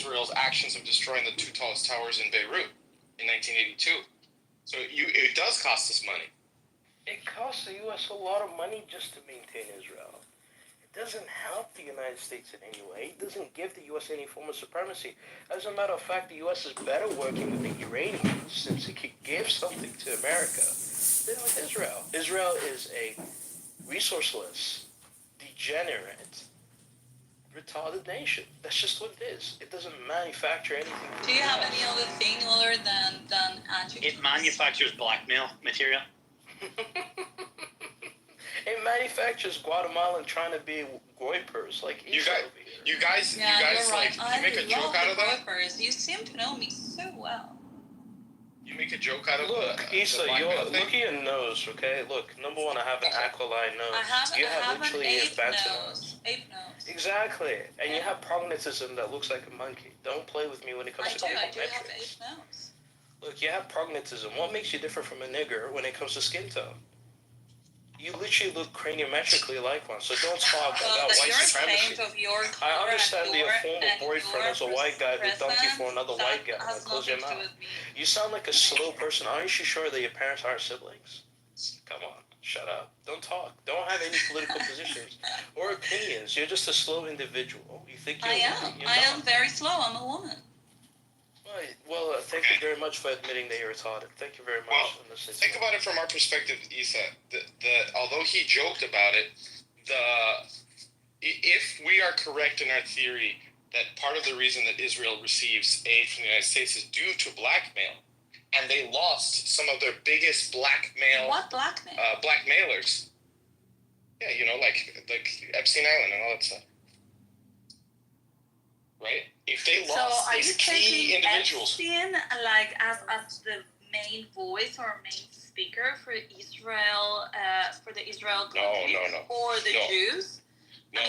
Israel's actions of destroying the 2 tallest towers in Beirut in 1982. So it does cost us money. It costs the U.S. a lot of money just to maintain Israel. It doesn't help the United States in any way. It doesn't give the U.S. any form of supremacy. As a matter of fact, the U.S. is better working with the Iranians since it could give something to America than with Israel. Israel is a resourceless, degenerate, retarded nation. That's just what it is. It doesn't manufacture anything. Do you have any other thing other than adjectives? It manufactures blackmail material. It manufactures Guatemalan trying to be goipers like you guys right. you make a joke out of that. Goipers. You seem to know me so well. You make a joke out of look, Issa, look at your nose, okay? Look, number one, I have an aquiline nose. I have literally an ape nose. Ape nose. Exactly. And you have prognatism that looks like a monkey. Don't play with me when it comes to I do metrics. have ape nose. Look, you have prognatism. What makes you different from a nigger when it comes to skin tone? You literally look craniometrically like one, so don't talk about white supremacy. I understand your former boyfriend was a white guy who dumped you for another white guy. Now close your mouth. You sound like a slow person. Aren't you sure that your parents aren't siblings? Come on, shut up. Don't talk. Don't have any political positions or opinions. You're just a slow individual. You think you're I am very slow. I'm a woman. Right. Well, thank you very much for admitting that you're retarded. Thank you very much. Well, think about it from our perspective, Issa. Although he joked about it, if we are correct in our theory that part of the reason that Israel receives aid from the United States is due to blackmail, and they lost some of their biggest blackmail. What blackmail? Blackmailers. Yeah, like Epstein Island and all that stuff. Right? If they lost these key individuals. So are you taking Epstein like as the main voice or main speaker for Israel, for the Israel country, or the Jews? No,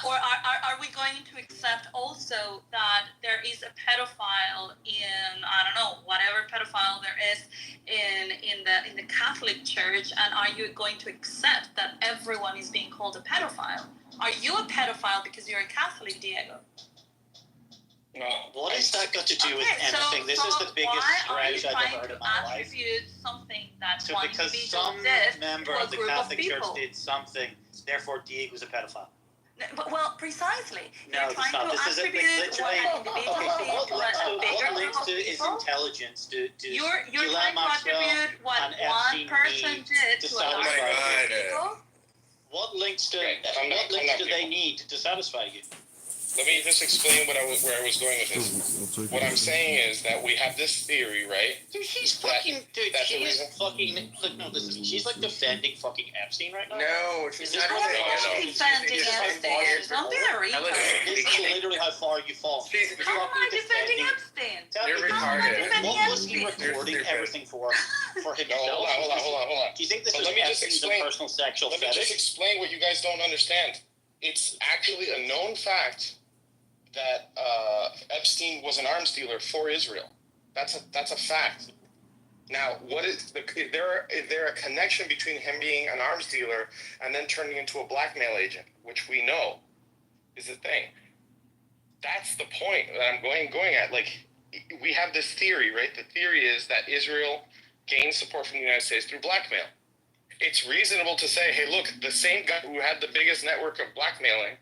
or are we going to accept also that there is a pedophile in, I don't know, whatever pedophile there is in the Catholic Church, and are you going to accept that everyone is being called a pedophile? Are you a pedophile because you're a Catholic, Diego? No. What has that got to do with anything? This is the biggest stretch I've ever heard in my life. Attribute something that so one because individual some did member to a of the group Catholic of Church people. did something, therefore Diego was a pedophile. Well, precisely. No, You're it's trying not. to This is attribute literally. What links to is his intelligence? You're trying to attribute what one person did to another people? What links do they need to satisfy you? Let me just explain where I was going with this. What I'm saying is that we have this theory, right? Dude, she's fucking. No, listen. She's like defending fucking Epstein right now. No, she's not defending Epstein. Don't be a retard. This is literally how far you fall. How am I defending Epstein? You're retarded. What was he recording everything for himself? Hold on. Do you think this So is Epstein's personal sexual fetish? Let me just explain what you guys don't understand. It's actually a known fact that Epstein was an arms dealer for Israel. That's a fact. Now, is there a connection between him being an arms dealer and then turning into a blackmail agent, which we know is the thing. That's the point that I'm going at. Like, we have this theory, right? The theory is that Israel gained support from the United States through blackmail. It's reasonable to say, hey, look, the same guy who had the biggest network of blackmailing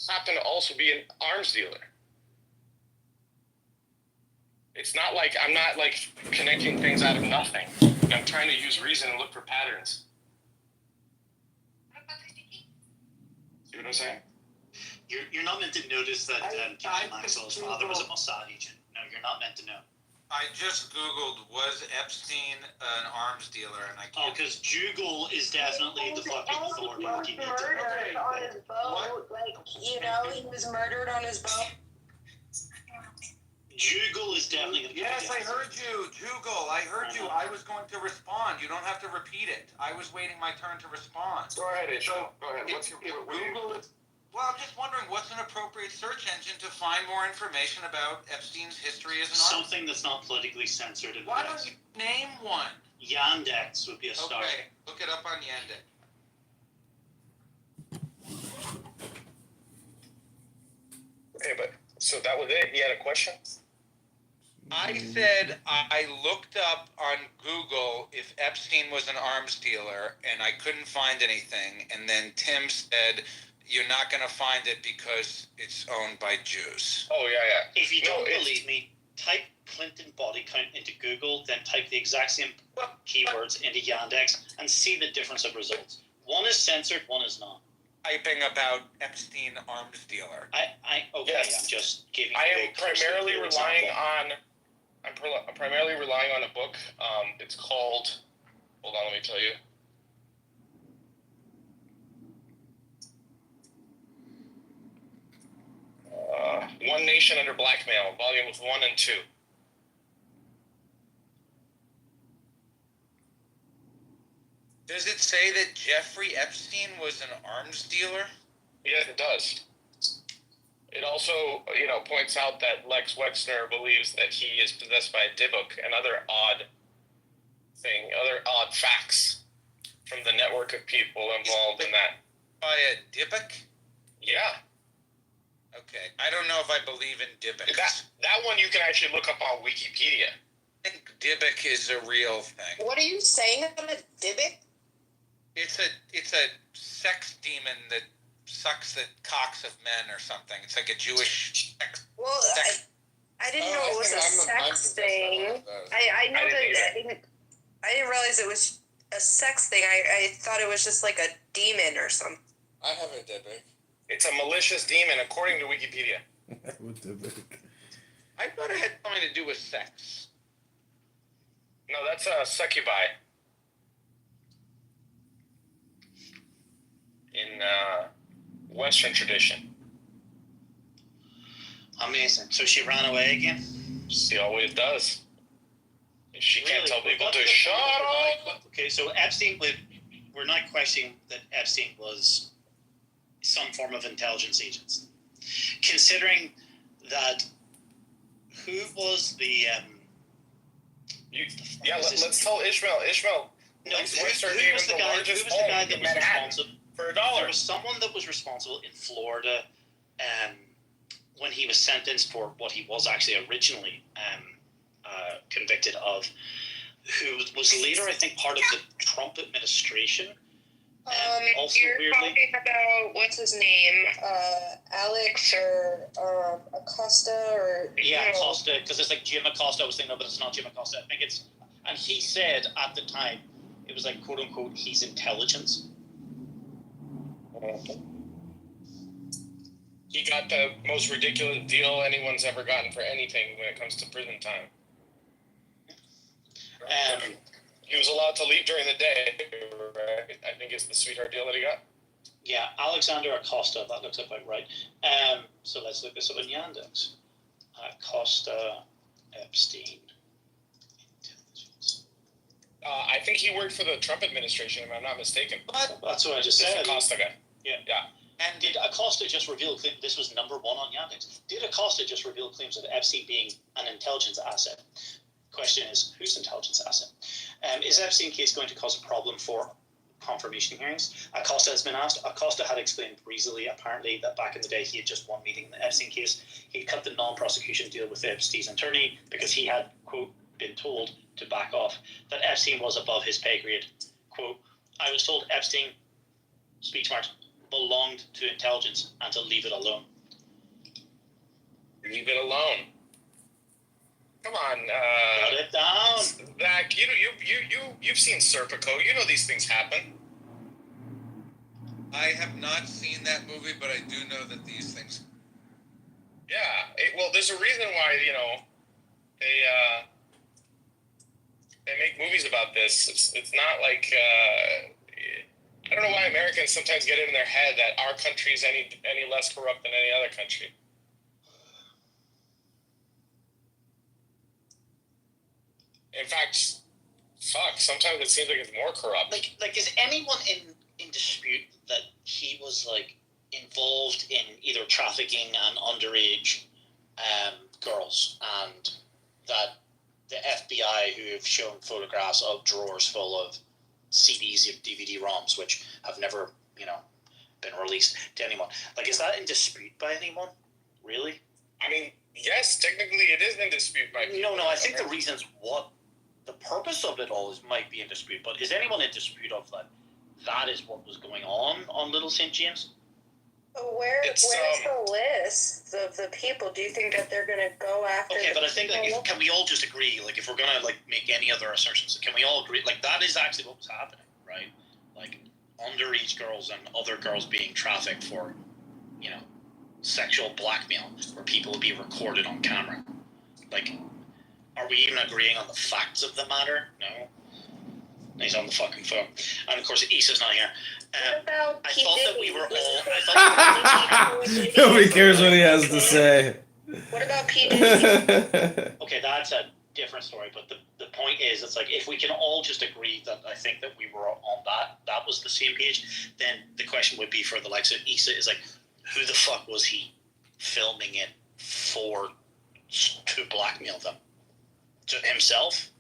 happened to also be an arms dealer. It's not like I'm not like connecting things out of nothing. I'm trying to use reason and look for patterns. See what I'm saying? You're not meant to notice that John Maxwell's father was a Mossad agent. No, you're not meant to know. I just Googled, was Epstein an arms dealer, and I can't... because Jugal is definitely the fucking authority. He was murdered on his boat. He was murdered on his boat. Jugal is definitely... Yes, I heard you. Jugal, I heard you. I was going to respond. You don't have to repeat it. I was waiting my turn to respond. Go ahead, Isha. Go ahead. Google is... Well, I'm just wondering, what's an appropriate search engine to find more information about Epstein's history as an arms? Something that's not politically censored. Why don't you name one? Yandex would be a start. Okay, look it up on Yandex. Okay, but So that was it? He had a question? I said I looked up on Google if Epstein was an arms dealer, and I couldn't find anything. And then Tim said, you're not going to find it because it's owned by Jews. Oh, yeah. If you don't believe me, type Clinton body count into Google, then type the exact same keywords into Yandex, and see the difference of results. One is censored, one is not. Typing about Epstein arms dealer. Yes. I'm just giving you I am a primarily relying example. on... I'm primarily relying on a book. It's called... Hold on, let me tell you. One Nation Under Blackmail, volumes 1 and 2. Does it say that Jeffrey Epstein was an arms dealer? Yes, it does. It also, points out that Lex Wexner believes that he is possessed by a Dybbuk and other odd facts from the network of people involved in that. By a Dybbuk? Yeah. Okay. I don't know if I believe in Dybbuk. That one you can actually look up on Wikipedia. I think Dybbuk is a real thing. What are you saying about a Dybbuk? It's a sex demon that sucks the cocks of men or something. It's like a Jewish sex. Well, I didn't know it was a sex thing. I know that I didn't realize it was a sex thing. I thought it was just like a demon or something. I have a Dybbuk. It's a malicious demon, according to Wikipedia. I thought it had something to do with sex. No, that's a succubi. In Western tradition. Amazing. So she ran away again? She always does. She can't Really? tell people to shut up. Okay, so Epstein, we're not questioning that Epstein was some form of intelligence agent. Considering that, who was the... let's tell Ishmael. No, Lex who Wexner was gave the him guy largest that home was in Manhattan responsible? for $1. There was someone that was responsible in Florida when he was sentenced for what he was actually originally convicted of, who was later, I think, part of the Trump administration. Also, you're weirdly, talking about, what's his name? Alex or Acosta or... yeah, Acosta, because it's like Jim Acosta. I was thinking, no, but it's not Jim Acosta. I think it's... And he said at the time, it was like, quote unquote, he's intelligence. He got the most ridiculous deal anyone's ever gotten for anything when it comes to prison time. He was allowed to leave during the day, right? I think it's the sweetheart deal that he got. Yeah, Alexander Acosta, that looks about right. So let's look this up in Yandex. Acosta, Epstein, intelligence. I think he worked for the Trump administration, if I'm not mistaken. What? That's what I just This said. Acosta guy. Yeah. And did Acosta just reveal claims? This was number one on Yandex. Did Acosta just reveal claims of Epstein being an intelligence asset? Question is, whose intelligence asset? Is Epstein case going to cause a problem for confirmation hearings? Acosta has been asked. Acosta had explained breezily, apparently, that back in the day he had just one meeting in the Epstein case. He cut the non-prosecution deal with Epstein's attorney because he had, quote, been told to back off, that Epstein was above his pay grade. Quote, I was told Epstein, speech marks, belonged to intelligence and to leave it alone. Leave it alone. Come on, Shut it down. Zach. You've seen Serpico. You know these things happen. I have not seen that movie, but I do know that these things. Yeah. Well, there's a reason why they make movies about this. It's not like I don't know why Americans sometimes get it in their head that our country is any less corrupt than any other country. In fact, sometimes it seems like it's more corrupt. Like is anyone in dispute that he was like involved in either trafficking and underage girls, and that the FBI who have shown photographs of drawers full of CDs and DVD-ROMs which have never, been released to anyone. Like, is that in dispute by anyone? Really? I mean, yes, technically it is in dispute by people. No, I think the reasons what the purpose of it all might be in dispute, but is anyone in dispute of that is what was going on Little St. James? Where's the list of the people? Do you think that they're going to go after? Okay, but I think can we all just agree? Like, if we're going to make any other assertions, can we all agree? Like, that is actually what was happening, right? Like, underage girls and other girls being trafficked for, sexual blackmail, where people will be recorded on camera. Like, are we even agreeing on the facts of the matter? No. He's on the fucking phone. And of course, Issa's not here. I thought that we were all... Nobody cares what he has to say. What about P. Diddy? Okay, that's a different story, but the point is, it's like, if we can all just agree that I think that we were on that was the same page, then the question would be for the likes of Issa is like, who the fuck was he filming it for to blackmail them? To himself?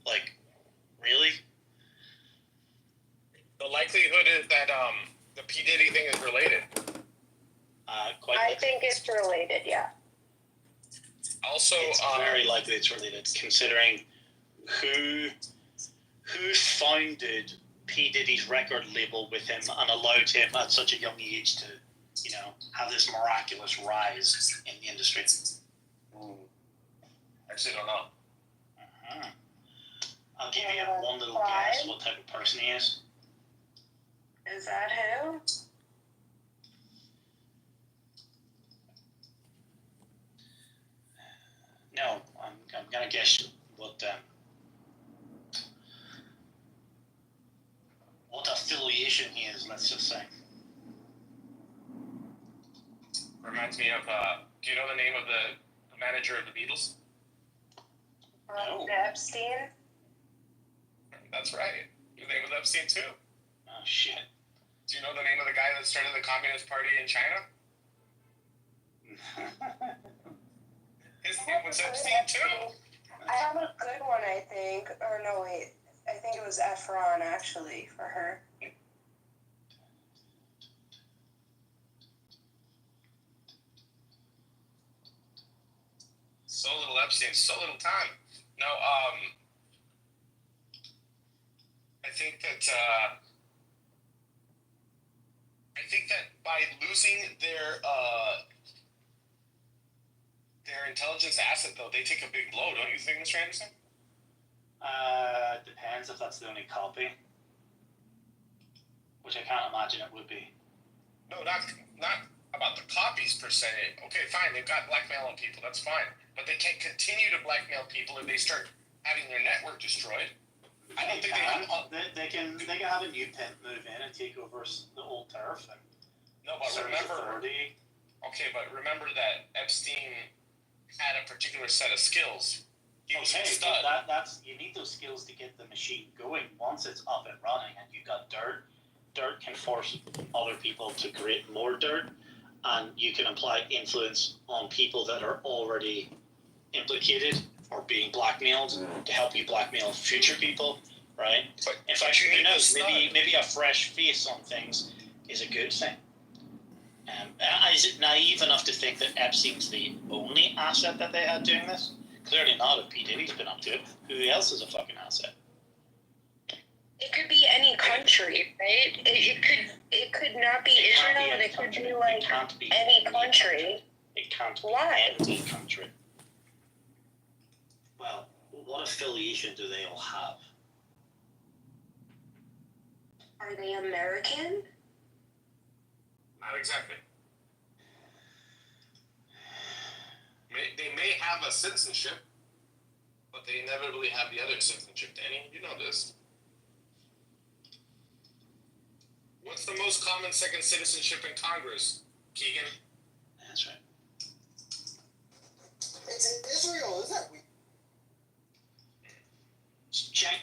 Like, really? The likelihood is that the P. Diddy thing is related. I think it's related, yeah. Also, it's very likely it's related, considering who founded P. Diddy's record label with him and allowed him at such a young age to, have this miraculous rise in the industry. Actually, don't know. Uh-huh. I'll give you one little guess what type of person he is. Is that who? No, I'm gonna guess what affiliation he is. Let's just say. Reminds me of. Do you know the name of the manager of the Beatles? No. Epstein. That's right. His name was Epstein too. Oh shit. Do you know the name of the guy that started the Communist Party in China? His name was Epstein too. I have a good one, I think. Or no, wait. I think it was Efron, actually, for her. So little Epstein, so little time. No, I think that by losing their intelligence asset, though, they take a big blow, don't you think, Mr. Anderson? Depends if that's the only copy, which I can't imagine it would be. No, not about the copies per se. Okay, fine, they've got blackmail on people, that's fine, but they can't continue to blackmail people if they start having their network destroyed. I don't think they can have a new pimp move in and take over the old turf. And no, but remember. Okay, but remember that Epstein had a particular set of skills. He was a stud. That's you need those skills to get the machine going. Once it's up and running, and you've got dirt, dirt can force other people to create more dirt, and you can apply influence on people that are already implicated or being blackmailed to help you blackmail future people, right? But in fact, who knows? Maybe a fresh face on things is a good thing. Is it naive enough to think that Epstein's the only asset that they had doing this? Clearly not. If P. Diddy's been up to it, who else is a fucking asset? It could be any country, right? It could not be Israel, and it could be like any country. It can't be any country. Well, what affiliation do they all have? Are they American? Not exactly. They may have a citizenship, but they inevitably have the other citizenship. Danny, you know this. What's the most common second citizenship in Congress, Keegan? That's right. It's in Israel, is that? Check.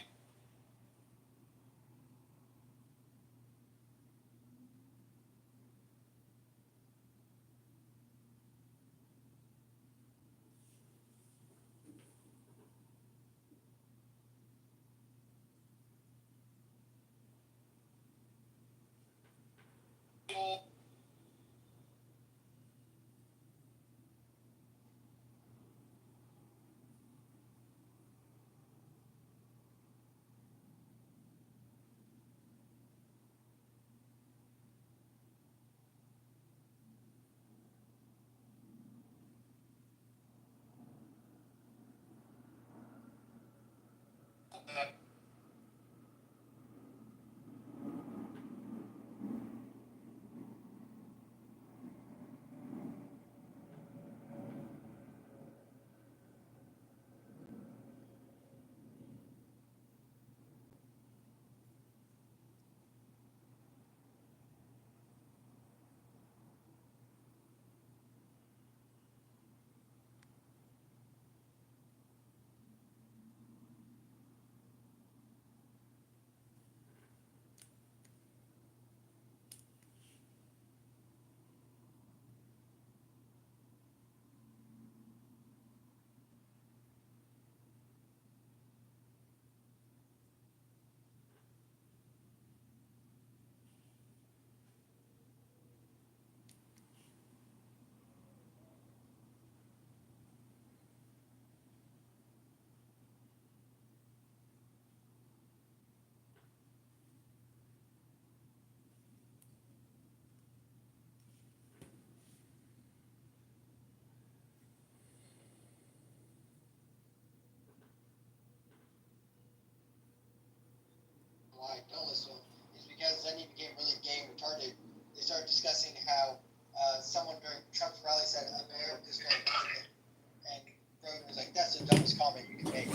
comment you can make.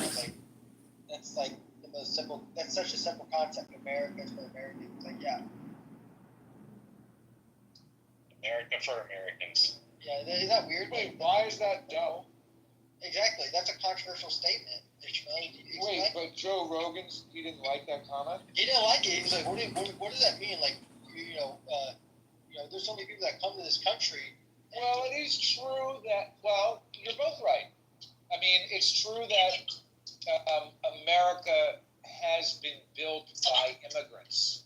That's like the most simple. That's such a simple concept. America is for Americans. It's like, yeah. America for Americans. Yeah, is that weird? Wait, why is that dumb? Exactly. That's a controversial statement. Wait, but Joe Rogan, he didn't like that comment? He didn't like it. He was like, what does that mean? Like, there's so many people that come to this country. Well, it is true that, well, you're both right. I mean, it's true that America has been built by immigrants.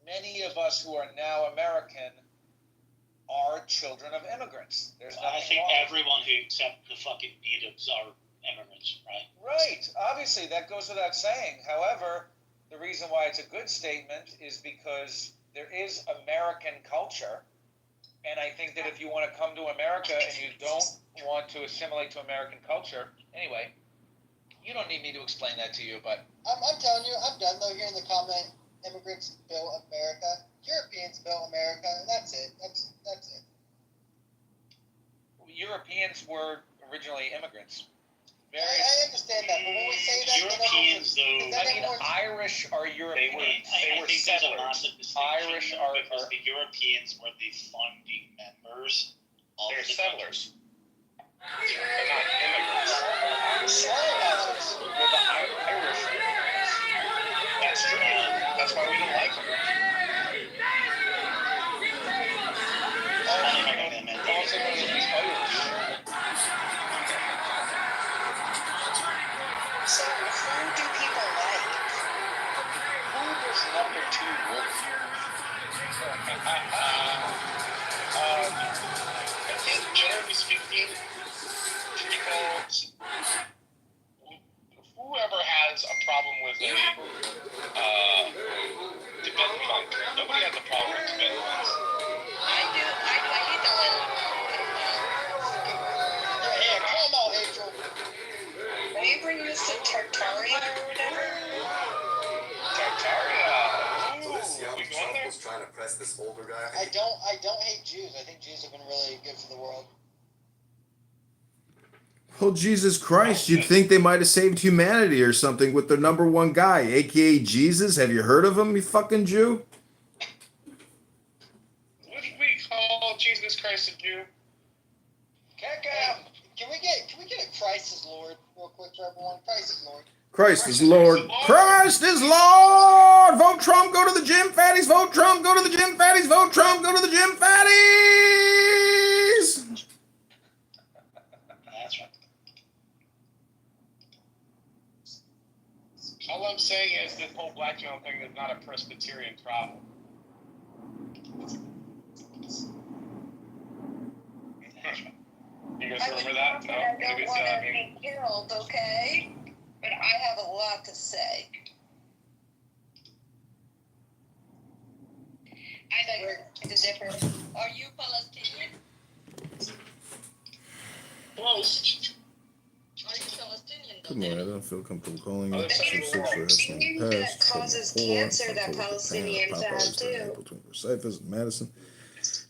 Many of us who are now American are children of immigrants. There's nothing I think wrong. everyone who except the fucking natives are immigrants, right? Right. Obviously, that goes without saying. However, the reason why it's a good statement is because there is American culture. And I think that if you want to come to America and you don't want to assimilate to American culture, anyway, you don't need me to explain that to you, but... I'm telling you, I'm done, though, hearing the comment, immigrants built America, Europeans built America, and that's it. That's it. Europeans were originally immigrants. I understand that, but when we say that... Europeans, though... I mean, Irish are Europeans. They were think there's a massive distinction Irish are... because the Europeans were the founding members of They're the settlers. They're not immigrants. We're the Irish. That's true. That's why we don't like them. Also known as the Irish. So, who do people like? Who was number 2 wolf? I think generally speaking, people, whoever has a problem with a Tibetan monk, nobody has a problem with Tibetan monks. I do. I hate that one. Yeah, come on, Angel. Are you bringing this to Tartaria or whatever? Tartaria. See how We going Trump there? was trying to press this older guy? I don't hate Jews. I think Jews have been really good for the world. Oh, Jesus Christ. You'd think they might have saved humanity or something with their number one guy, a.k.a. Jesus. Have you heard of him, you fucking Jew? Would we call Jesus Christ a Jew? Can we get a Christ is Lord real quick for everyone? Christ is Lord. Christ is Lord. Christ is Lord. Vote Trump. Go to the gym, fatties. Vote Trump. Go to the gym, fatties. Vote Trump. Go to the gym, fatties. That's right. All I'm saying is this whole blackmail thing is not a Presbyterian problem. You guys remember that? No? I don't want to be killed, okay? But I have a lot to say. I beg to differ. Are you Palestinian? Close. Are you Palestinian? Good morning. I don't feel comfortable calling Other you. side of the world. That causes cancer that Palestinians have too. Between Cyphers and Madison.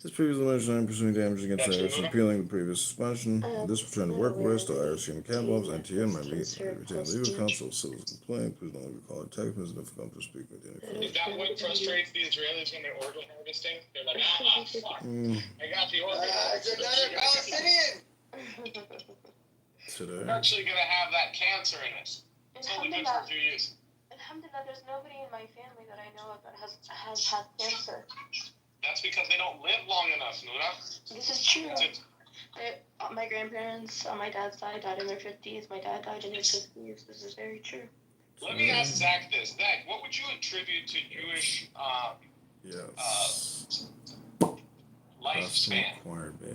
This previously mentioned I'm pursuing damage against Irish and appealing the previous suspension. This return to work arrest to Irish human capital NTN might be retained legal counsel, citizen complaint. Please don't leave a call or text message if you come to speak with you. Is that what frustrates the Israelis when they're organ harvesting? They're like, fuck. I got the organ. It's another Palestinian. Today. We're actually going to have that cancer in us. It's only good for a few years. Alhamdulillah, there's nobody in my family that I know of that has had cancer. That's because they don't live long enough, Nuna. This is true. My grandparents on my dad's side died in their 50s. My dad died in his 50s. This is very true. Let me ask Zach this. Zach, what would you attribute to Jewish lifespan?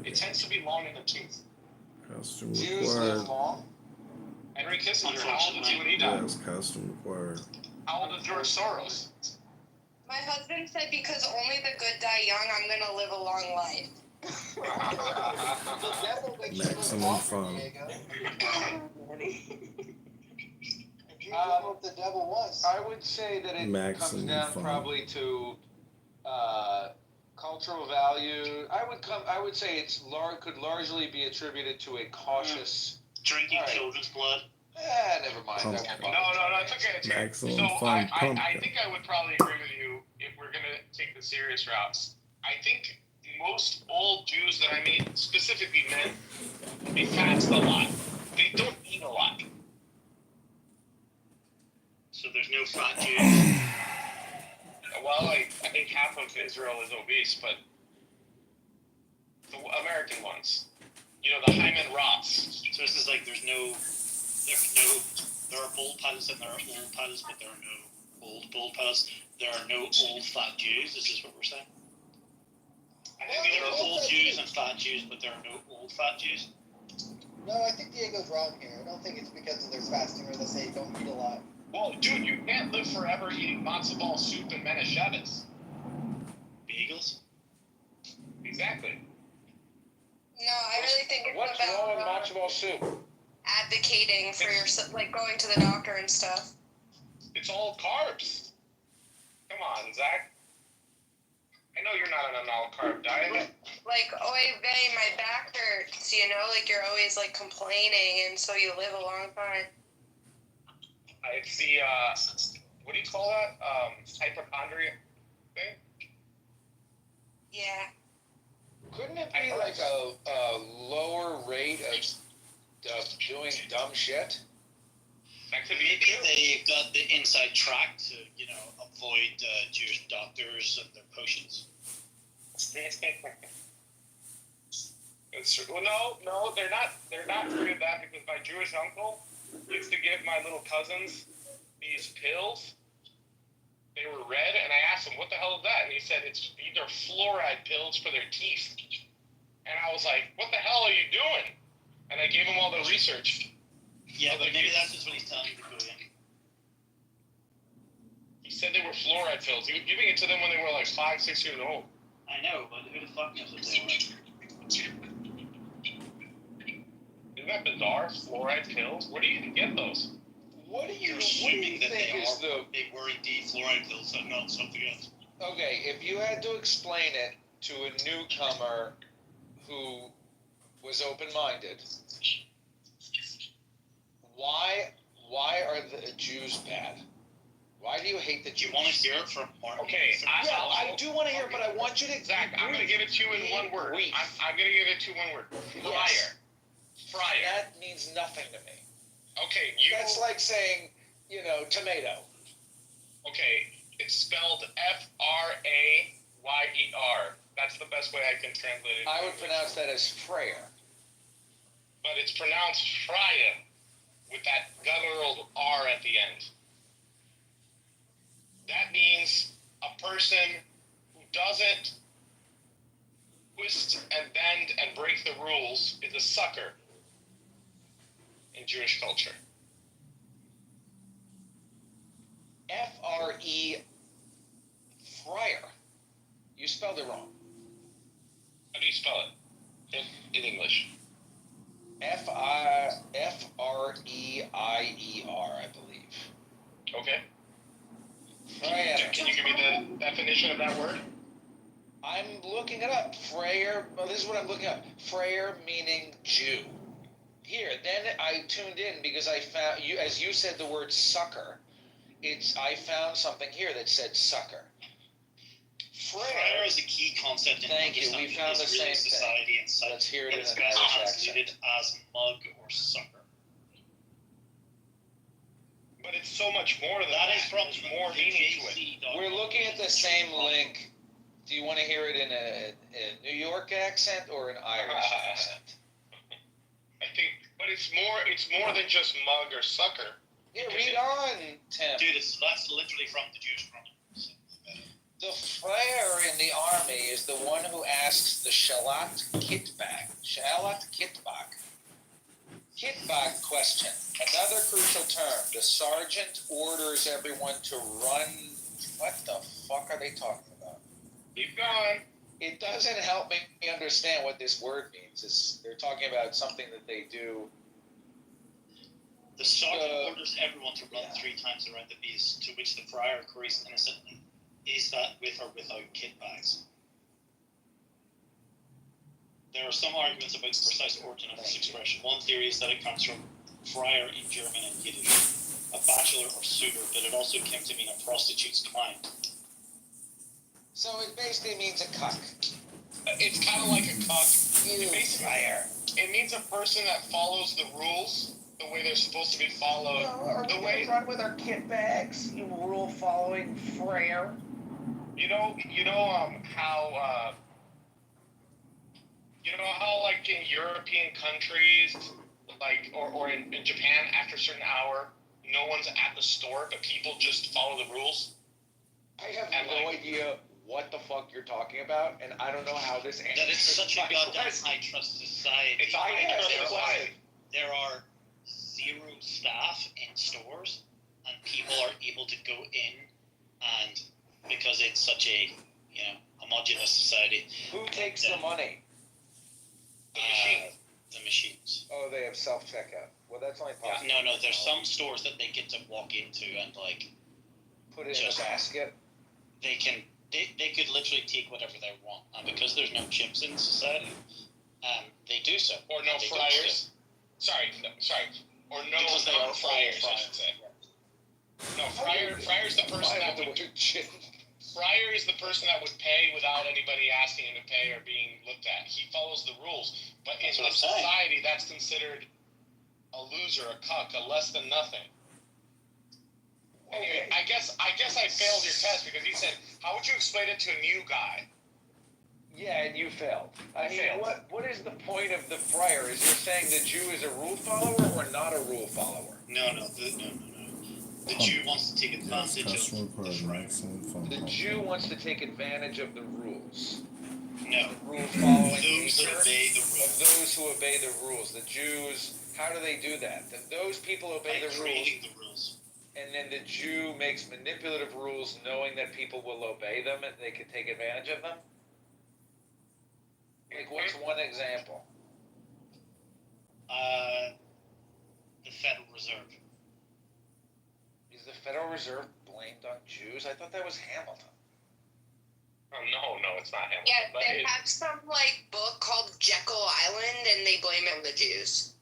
It tends to be long in the tooth. Costume Jews required. live long. Henry Kissinger, how old is he when he died? Yes, costume required. How old is George Soros? My husband said because only the good die young, I'm going to live a long life. Maximum fun. What the devil was. I would say that it Maximum comes down fun. probably to cultural value. I would say it's could largely be attributed to a cautious Drinking children's blood. Never mind. Pumpkin. No, it's okay. It's okay. Maximum So fun I pumpkin. think I would probably agree with you if we're gonna take the serious routes. I think most old Jews that I meet, specifically men, they fast a lot. They don't eat a lot. So there's no fat Jews. Well, I think half of Israel is obese, but the American ones, the Hyman Roths. So this is like there are bald paddles and there are old paddles, but there are no old bald paddles. There are no old fat Jews. Is this what we're saying? I think there are old Jews and fat Jews, but there are no old fat Jews. No, I think Diego's wrong here. I don't think it's because of their fasting or they say don't eat a lot. Well, dude, you can't live forever eating matzo ball soup and Manischewitz. Bagels? Exactly. No, I really think it's What's about wrong with matzo ball soup? advocating for yourself, like going to the doctor and stuff. It's all carbs. Come on, Zach. I know you're not on an all-carb diet. Like, oy vey, my back hurts, like you're always like complaining and so you live a long time. It's the, what do you call that? Hypochondria thing? Yeah. Couldn't it be like a lower rate of doing dumb shit? That could be Maybe too. they've got the inside track to, avoid Jewish doctors and their potions. It's true. Well, no, they're not free of that because my Jewish uncle used to give my little cousins these pills. They were red, and I asked him, what the hell is that? And he said, these are fluoride pills for their teeth. And I was like, what the hell are you doing? And I gave him all the research. Yeah, but maybe that's just what he's telling you to go in. He said they were fluoride pills. He was giving it to them when they were like 5, 6 years old. I know, but who the fuck knows what they were? Isn't that bizarre? Fluoride pills? Where do you even get those? What do you Assuming that think they is are big worry D fluoride pills and not something else. Okay, if you had to explain it to a newcomer who was open-minded, why are the Jews bad? Why do you hate the Jews? You want to hear it from Mark? Okay, I do want to hear it, but I want you to... Zach, I'm going to give it to you in one word. I'm going to give it to you in one word. Fryer. That means nothing to me. Okay, That's like saying, tomato. Okay, it's spelled F-R-A-Y-E-R. That's the best way I can translate it. I would pronounce that as Freyer. But it's pronounced Fryer with that guttural R at the end. That means a person who doesn't twist and bend and break the rules is a sucker in Jewish culture. F-R-E, Fryer. You spelled it wrong. How do you spell it in English? F-R-E-I-E-R, I believe. Okay. Fryer. Can you give me the definition of that word? I'm looking it up. Freyer, well, this is what I'm looking up. Freyer meaning Jew. Here, then I tuned in because I found, as you said the word sucker, I found something here that said sucker. Fryer is a key concept in Thank you. Pakistan. We found the It's really same society thing. inside. Let's hear it in It's an Irish translated accent. as mug or sucker. But it's so much more than That that. is from There's more meaning to it. We're looking at the same link. Do you want to hear it in a New York accent or an Irish accent? I think, but it's more than just mug or sucker. Yeah, read on, Tim. Dude, that's literally from the Jewish Chronicles. The Freyer in the army is the one who asks the Shalat Kitbag question. Another crucial term. The sergeant orders everyone to run. What the fuck are they talking about? Keep going. It doesn't help me understand what this word means. They're talking about something that they do. The sergeant orders everyone to run 3 times around the beast, to which the friar queries innocently, is that with or without kit bags? There are some arguments about the precise origin of this expression. One theory is that it comes from friar in German and Yiddish, a bachelor or suitor, but it also came to mean a prostitute's client. So it basically means a cuck. It's kind of like a cuck. It means a person that follows the rules the way they're supposed to be followed. Are we going to run with our kit bags, you rule-following frayer? You know how like in European countries, like or in Japan, after a certain hour, no one's at the store, but people just follow the rules. I have no idea what the fuck you're talking about, and I don't know how this answers. That it's such a goddamn high trust society. It's high trust society. There are zero staff in stores, and people are able to go in, and because it's such a homogenous society. Who takes the money? The machines. Oh, they have self-checkout. Well, that's only possible. No. There's some stores that they get to walk into and like put it in a basket. They could literally take whatever they want, and because there's no chips in society, they do so. Or no friars. Sorry. Or no friars, I should say. No, friar's the person that would do chip. Friar is the person that would pay without anybody asking him to pay or being looked at. He follows the rules. But in the society, that's considered a loser, a cuck, a less than nothing. Anyway, I guess I failed your test because he said, how would you explain it to a new guy? Yeah, and you failed. I mean, what is the point of the friar? Is you're saying the Jew is a rule follower or not a rule follower? No. The Jew wants to take advantage of the friar. The Jew wants to take advantage of the rules. No. The rule following those who obey the rules. Of those who obey the rules. The Jews, how do they do that? Those people obey the rules. And then the Jew makes manipulative rules knowing that people will obey them and they can take advantage of them? Like, what's one example? The Federal Reserve. Is the Federal Reserve blamed on Jews? I thought that was Hamilton. Oh, no, it's not Hamilton. Yeah, they have some, book called Jekyll Island, and they blame it on the Jews.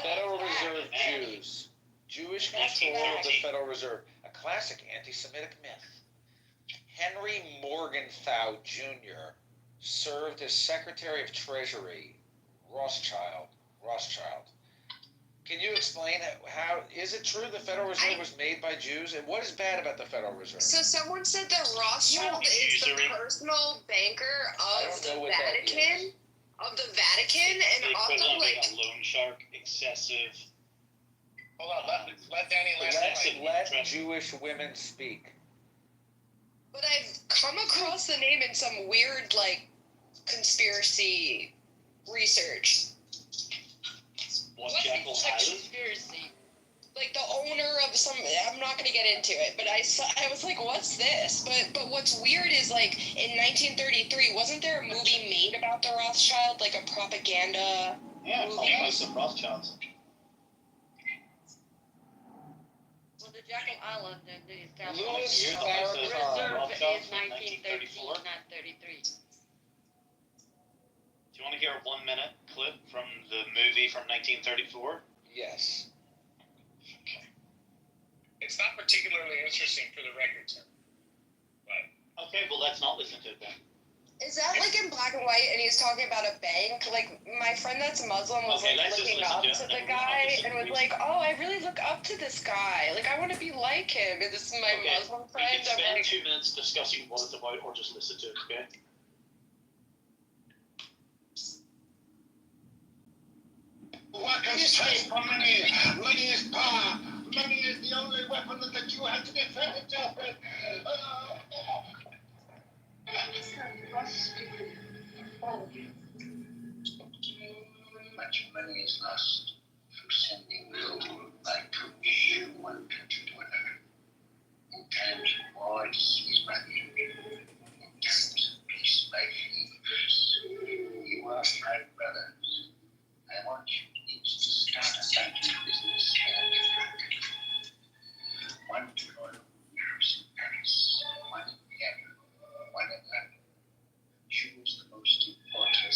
Federal Reserve Jews. Jewish control of the Federal Reserve. A classic anti-Semitic myth. Henry Morgenthau Jr. served as Secretary of Treasury, Rothschild. Can you explain how is it true the Federal Reserve was made by Jews? And what is bad about the Federal Reserve? So someone said that Rothschild is the personal banker of the Vatican. And also a loan shark, excessive. Hold on, let Danny let Jewish women speak. But I've come across the name in some weird, conspiracy research. What's Jekyll Island? Conspiracy? Like the owner of some. I'm not gonna get into it, but I was like, what's this? But what's weird is in 1933, wasn't there a movie made about the Rothschild, like a propaganda? Yeah, it's called House of Rothschilds. Well, the Jekyll Island and the Louis Federal Reserve is 1934, 1913, not 33. Do you want to hear a 1-minute clip from the movie from 1934? Yes. Okay. It's not particularly interesting for the record, sir. But okay, well, let's not listen to it then. Is that in black and white and he's talking about a bank? My friend that's Muslim was looking up to the guy and was like, oh, I really look up to this guy. I want to be like him. And this is my Muslim friend. We can spend 2 minutes discussing what it's about or just listen to it, okay? Workers' take for money. Money is power. Money is the only weapon that the Jew has to defend himself with. Much money is lost from sending gold from one country to another. In times of war, disease by enemy. In times of peace by fevers. You are my brothers. I want you each to start a banking business and one to go to Paris, one in Vienna, one in London. Choose the most important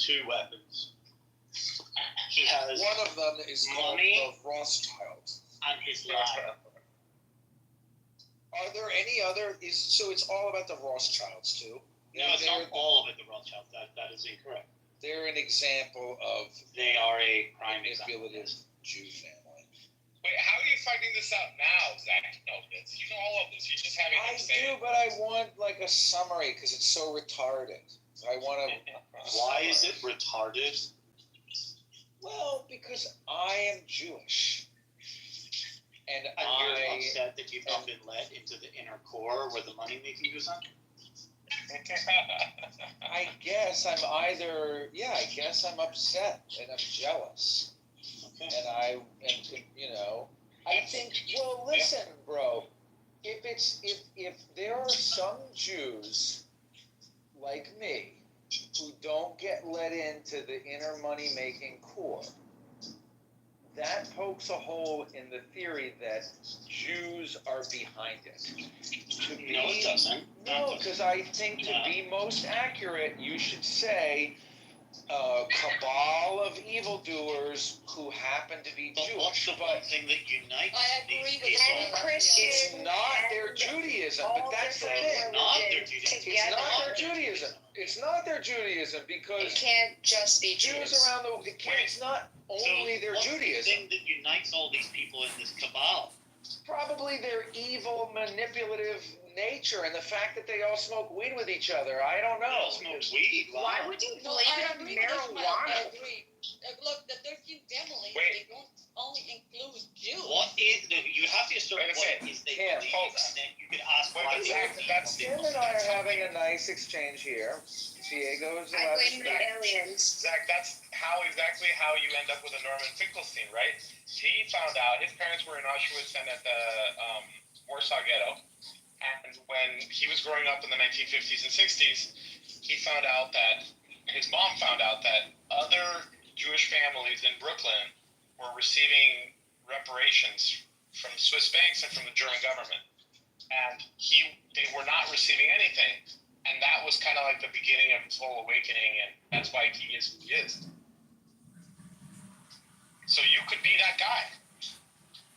2 weapons. He has One of them is called money the Rothschild. and his lie. Are there any other? So it's all about the Rothschilds too. No, it's not all of it. The Rothschilds. That is incorrect. They're an example of They are a prime manipulative example. Jew family. Wait, how are you finding this out now, Zach? You know this. You know all of this. You're just having I him say do, it. but I want like a summary because it's so retarded. I want to. Why is it retarded? Well, because I am Jewish, and You're upset that you've not been let into the inner core where the money making goes on. I guess I'm either I guess I'm upset and I'm jealous, and I think. Well, listen, bro. If there are some Jews like me who don't get let into the inner money making core, that pokes a hole in the theory that Jews are behind it. No, it doesn't. No, because I think to be most accurate, you should say cabal of evildoers who happen to be But Jewish. what's the one thing that unites I agree these with people? that. It's not their Judaism, but that's the thing. It's not their Judaism. It's not their Judaism. It's not their Judaism It because can't just be Jews Jews. around the it's not only their what's Judaism. the thing that unites all these people in this cabal? Probably their evil, manipulative nature and the fact that they all smoke weed with each other. I don't They know. all smoke weed. Why would you blame it on marijuana? I agree. Look, the 13 families, Wait. they don't only include Jews. What is you have to assert Wait a what second. is the Cam, belief, hold on. and then you could ask Wait, why but they Zach, believe that's- it. Tim and I are having a nice exchange here. Diego is I allowed to blame the speak. aliens. Zach, that's exactly how you end up with a Norman Finkelstein, right? He found out his parents were in Auschwitz and at the Warsaw Ghetto, and when he was growing up in the 1950s and 60s, he found out that his mom found out that other Jewish families in Brooklyn were receiving reparations from Swiss banks and from the German government, and they were not receiving anything. And that was kind of like the beginning of his whole awakening, and that's why he is who he is. So you could be that guy.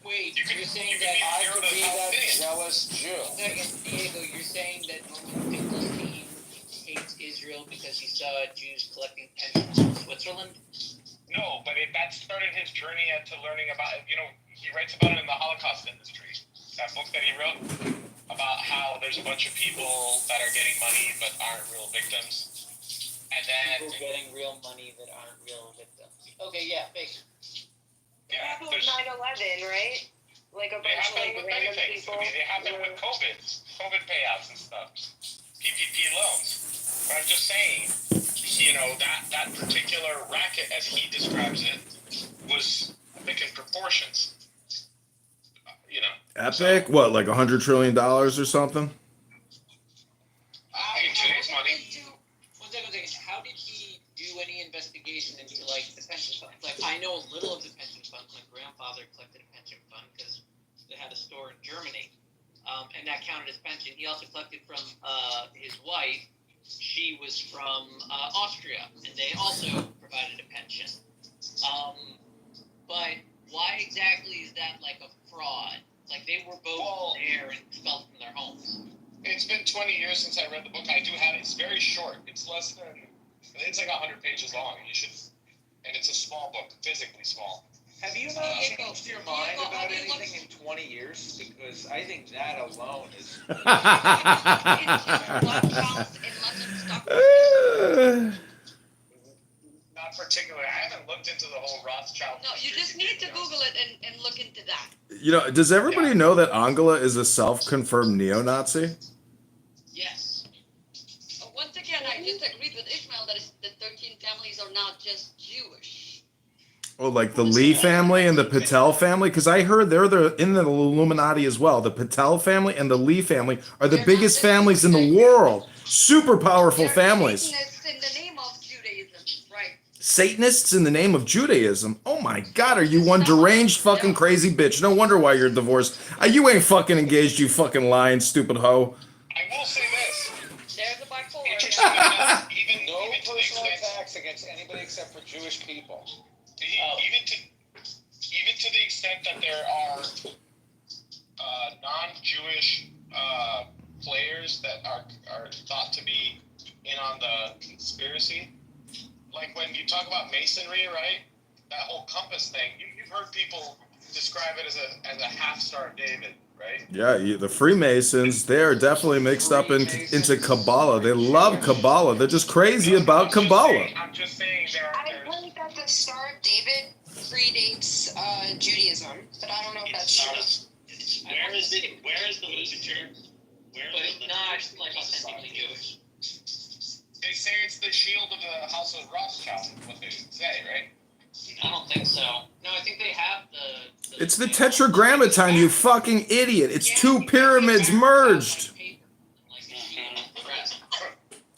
Wait, You could- you're saying you could that be I You're could the be that Palestinian. jealous Jew. Diego, you're saying that Norman Finkelstein hates Israel because he saw Jews collecting pensions from Switzerland? No, but that started his journey into learning about, he writes about it in the Holocaust industry. That book that he wrote about how there's a bunch of people that are getting money but aren't real victims. And then, People getting real money that aren't real victims. Okay, yeah, fake. It yeah, happened with there's, 9/11, right? Like a they bunch of happen like with many random things. people. I mean, they happen with COVID payouts and stuff, PPP loans. But I'm just saying, that particular racket, as he describes it, was thick in proportions. Epic? What, like $100 trillion or something? In today's money. One second. How did he do any investigation into like the pension funds? Like I know a little of the pension funds. My grandfather collected a pension fund because they had a store in Germany, and that counted as pension. He also collected from his wife. She was from Austria, and they also provided a pension. But why exactly is that like a fraud? Like they were both there and expelled from their homes. It's been 20 years since I read the book. I do have it. It's very short. It's it's like 100 pages long. And it's a small book, physically small. Have you not changed your mind about anything in 20 years? Because I think that alone is. Not particularly. I haven't looked into the whole Rothschild. No, you just need to Google it and look into that. Does everybody know that Angela is a self-confirmed neo-Nazi? Yes. Once again, I disagree with Ishmael that the 13 families are not just Jewish. Oh, like the Lee family and the Patel family? Because I heard they're in the Illuminati as well. The Patel family and the Lee family are the biggest families in the world. Super powerful families. Satanists in the name of Judaism, right? Satanists in the name of Judaism. Oh my God, are you one deranged fucking crazy bitch? No wonder why you're divorced. You ain't fucking engaged, you fucking lying stupid hoe. I will say this. There's a disrespectful. Even No even to the personal extent, attacks against anybody except for Jewish people. even to the extent that there are non-Jewish players that are thought to be in on the conspiracy. Like when you talk about masonry, right? That whole compass thing. You've heard people describe it as a half Star of David, right? Yeah, the Freemasons, they are definitely mixed up into Kabbalah. They love Kabbalah. They're just crazy about Kabbalah. I'm just saying I heard that the Star of David predates Judaism, but I don't know if that's true. Where is the literature? But it's not like authentically Jewish. They say it's the shield of the House of Rothschild, what they say, right? I don't think so. No, I think they have the It's the Tetragrammaton, you fucking idiot. It's two pyramids merged.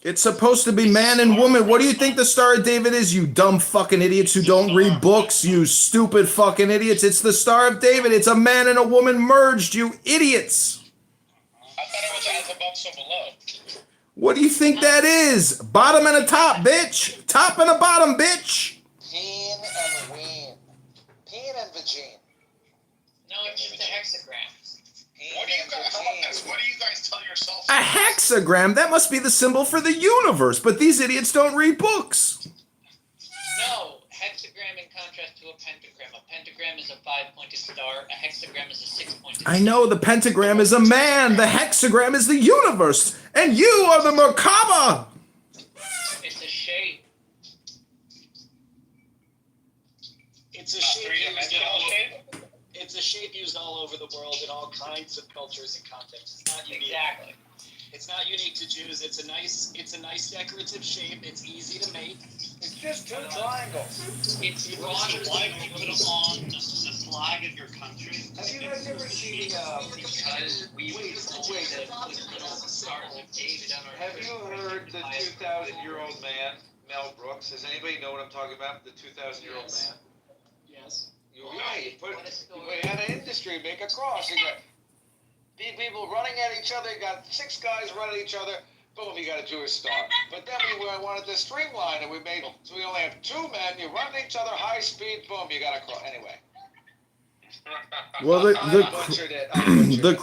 It's supposed to be man and woman. What do you think the Star of David is, you dumb fucking idiots who don't read books, you stupid fucking idiots? It's the Star of David. It's a man and a woman merged, you idiots. I thought it was as above, so below. What do you think that is? Bottom and a top, bitch. Top and a bottom, bitch. Peen and ween. Peen and vagine. No, it's just a hexagram. What do you guys? How about this? What do you guys tell yourself? A hexagram? That must be the symbol for the universe, but these idiots don't read books. No, hexagram in contrast to a pentagram. A pentagram is a 5-pointed star. A hexagram is a 6-pointed star. I know the pentagram is a man, the hexagram is the universe, and you are the Merkaba. It's a shape. It's a shape used all over the world in all kinds of cultures and contexts. It's not unique. Exactly. It's not unique to Jews. It's a nice decorative shape. It's easy to make. It's just two triangles. It's Why would you put them on the flag of your country? Have you guys ever seen because we always put all the stars of David on our Have you heard the 2,000-year-old man, Mel Brooks? Does anybody know what I'm talking about? The 2,000-year-old man? Yes. You're right. We had an industry make a cross. You got people running at each other. You got 6 guys running at each other. Boom, you got a Jewish star. But then we wanted to streamline it. So we only have 2 men. You run at each other, high speed. Boom, you got a cross. Anyway. Well, the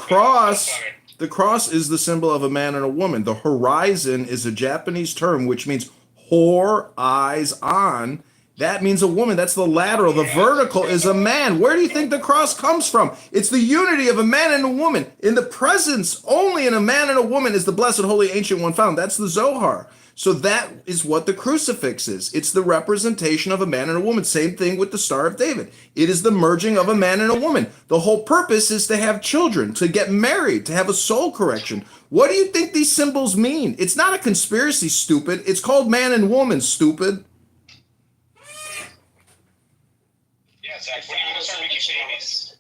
cross is the symbol of a man and a woman. The horizon is a Japanese term which means whore, eyes on. That means a woman. That's the lateral. The vertical is a man. Where do you think the cross comes from? It's the unity of a man and a woman. In the presence, only in a man and a woman is the blessed, holy, ancient one found. That's the Zohar. So that is what the crucifix is. It's the representation of a man and a woman. Same thing with the Star of David. It is the merging of a man and a woman. The whole purpose is to have children, to get married, to have a soul correction. What do you think these symbols mean? It's not a conspiracy, stupid. It's called man and woman, stupid. Yeah, Zach, when are you going to start making babies?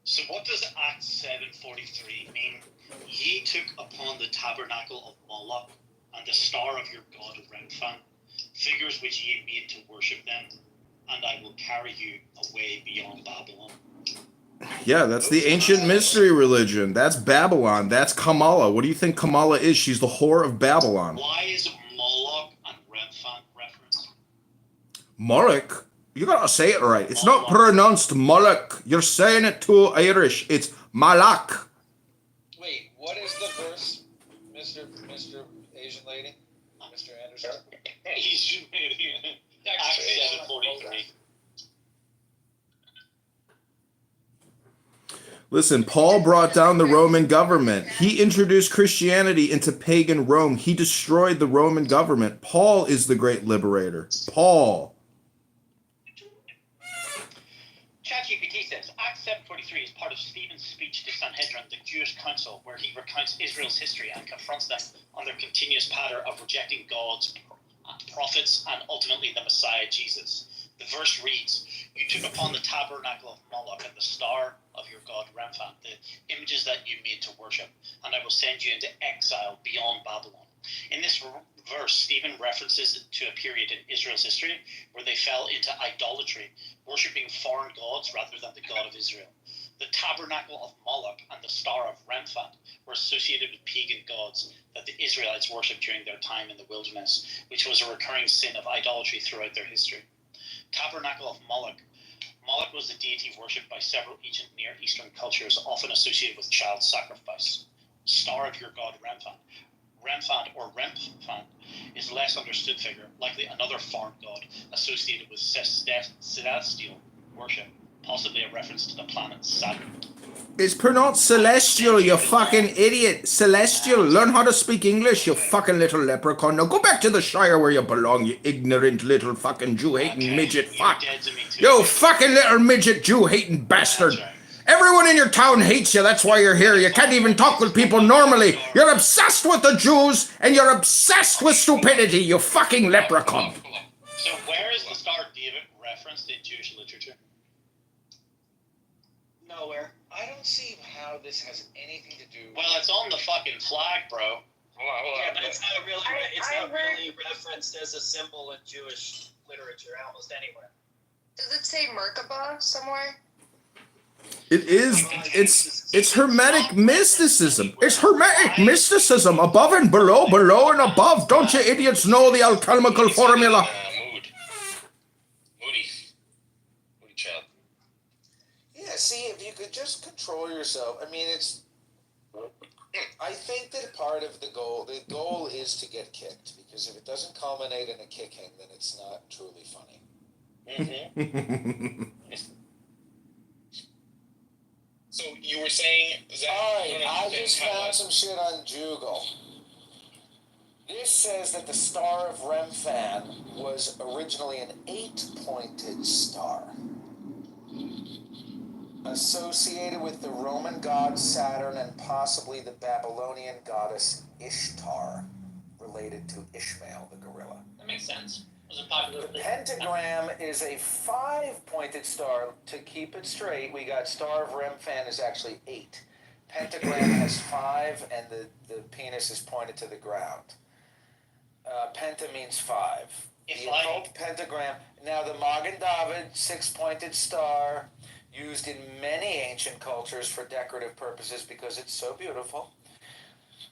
So what does Acts 7:43 mean? Ye took upon the tabernacle of Moloch and the star of your god Remphan, figures which ye made to worship them, and I will carry you away beyond Babylon. Yeah, that's the ancient mystery religion. That's Babylon. That's Kamala. What do you think Kamala is? She's the whore of Babylon. Why is Moloch and Remphan referenced? Moloch? You gotta say it right. It's not pronounced Moloch. You're saying it too Irish. It's Malak. Wait, what is the verse, Mr. Asian lady? Mr. Anderson? Asian lady. Acts 7:43. Listen, Paul brought down the Roman government. He introduced Christianity into pagan Rome. He destroyed the Roman government. Paul is the great liberator. Paul. ChatGPT says Acts 7:43 is part of Stephen's speech to Sanhedrin, the Jewish council, where he recounts Israel's history and confronts them on their continuous pattern of rejecting God's prophets and ultimately the Messiah Jesus. The verse reads, "You took upon the tabernacle of Moloch and the star of your god Remphan, the images that you made to worship, and I will send you into exile beyond Babylon." In this verse, Stephen references to a period in Israel's history where they fell into idolatry, worshipping foreign gods rather than the God of Israel. The tabernacle of Moloch and the star of Remphan were associated with pagan gods that the Israelites worshipped during their time in the wilderness, which was a recurring sin of idolatry throughout their history. Tabernacle of Moloch. Moloch was the deity worshipped by several ancient Near Eastern cultures, often associated with child sacrifice. Star of your god Remphan. Remphan or Remphan is a less understood figure, likely another farm god associated with celestial worship, possibly a reference to the planet Saturn. It's pronounced celestial, you fucking idiot. Celestial. Learn how to speak English, you fucking little leprechaun. Now go back to the Shire where you belong, you ignorant little fucking Jew-hating midget fuck. You fucking little midget Jew-hating bastard. Everyone in your town hates you, that's why you're here. You can't even talk with people normally. You're obsessed with the Jews, and you're obsessed with stupidity, you fucking leprechaun. So where is the Star of David referenced in Jewish literature? Nowhere. I don't see how this has anything to do. Well, it's on the fucking flag, bro. Yeah, but it's not really. It's not really referenced as a symbol in Jewish literature almost anywhere. Does it say Merkabah somewhere? It is, it's Hermetic mysticism. It's Hermetic mysticism, above and below, below and above. Don't you idiots know the alchemical formula? Moody child. Yeah, see, if you could just control yourself. I mean, I think that part of the goal is to get kicked, because if it doesn't culminate in a kicking, then it's not truly funny. Mm-hmm. So you were saying that... Alright, I just found some shit on Jugal. This says that the Star of Remphan was originally an 8-pointed star, associated with the Roman god Saturn and possibly the Babylonian goddess Ishtar, related to Ishmael the gorilla. That makes sense. Was a popular The pentagram is a 5-pointed star. To keep it straight, we got Star of Remphan is actually 8. Pentagram has 5, and the penis is pointed to the ground. Penta means 5. The occult pentagram. Now the Magen David, 6-pointed star, used in many ancient cultures for decorative purposes because it's so beautiful.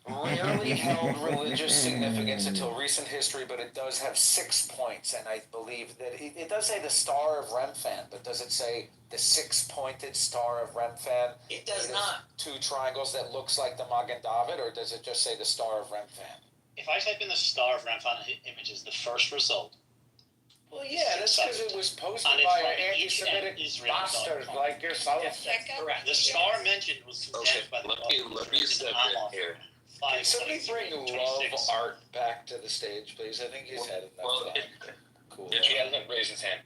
Rarely held religious significance until recent history, but it does have 6 points, and I believe that it does say the Star of Remphan, but does it say the 6-pointed Star of Remphan? It does not. 2 triangles that looks like the Magen David, or does it just say the Star of Remphan? If I type in the Star of Remphan images, the first result. Well, yeah, that's because it was posted by an anti-Semitic bastard like yourself. The star mentioned was condemned by the let me step in here. Can somebody bring Love Art back to the stage, please? I think he's had enough time. Cool. He hasn't raised his hand.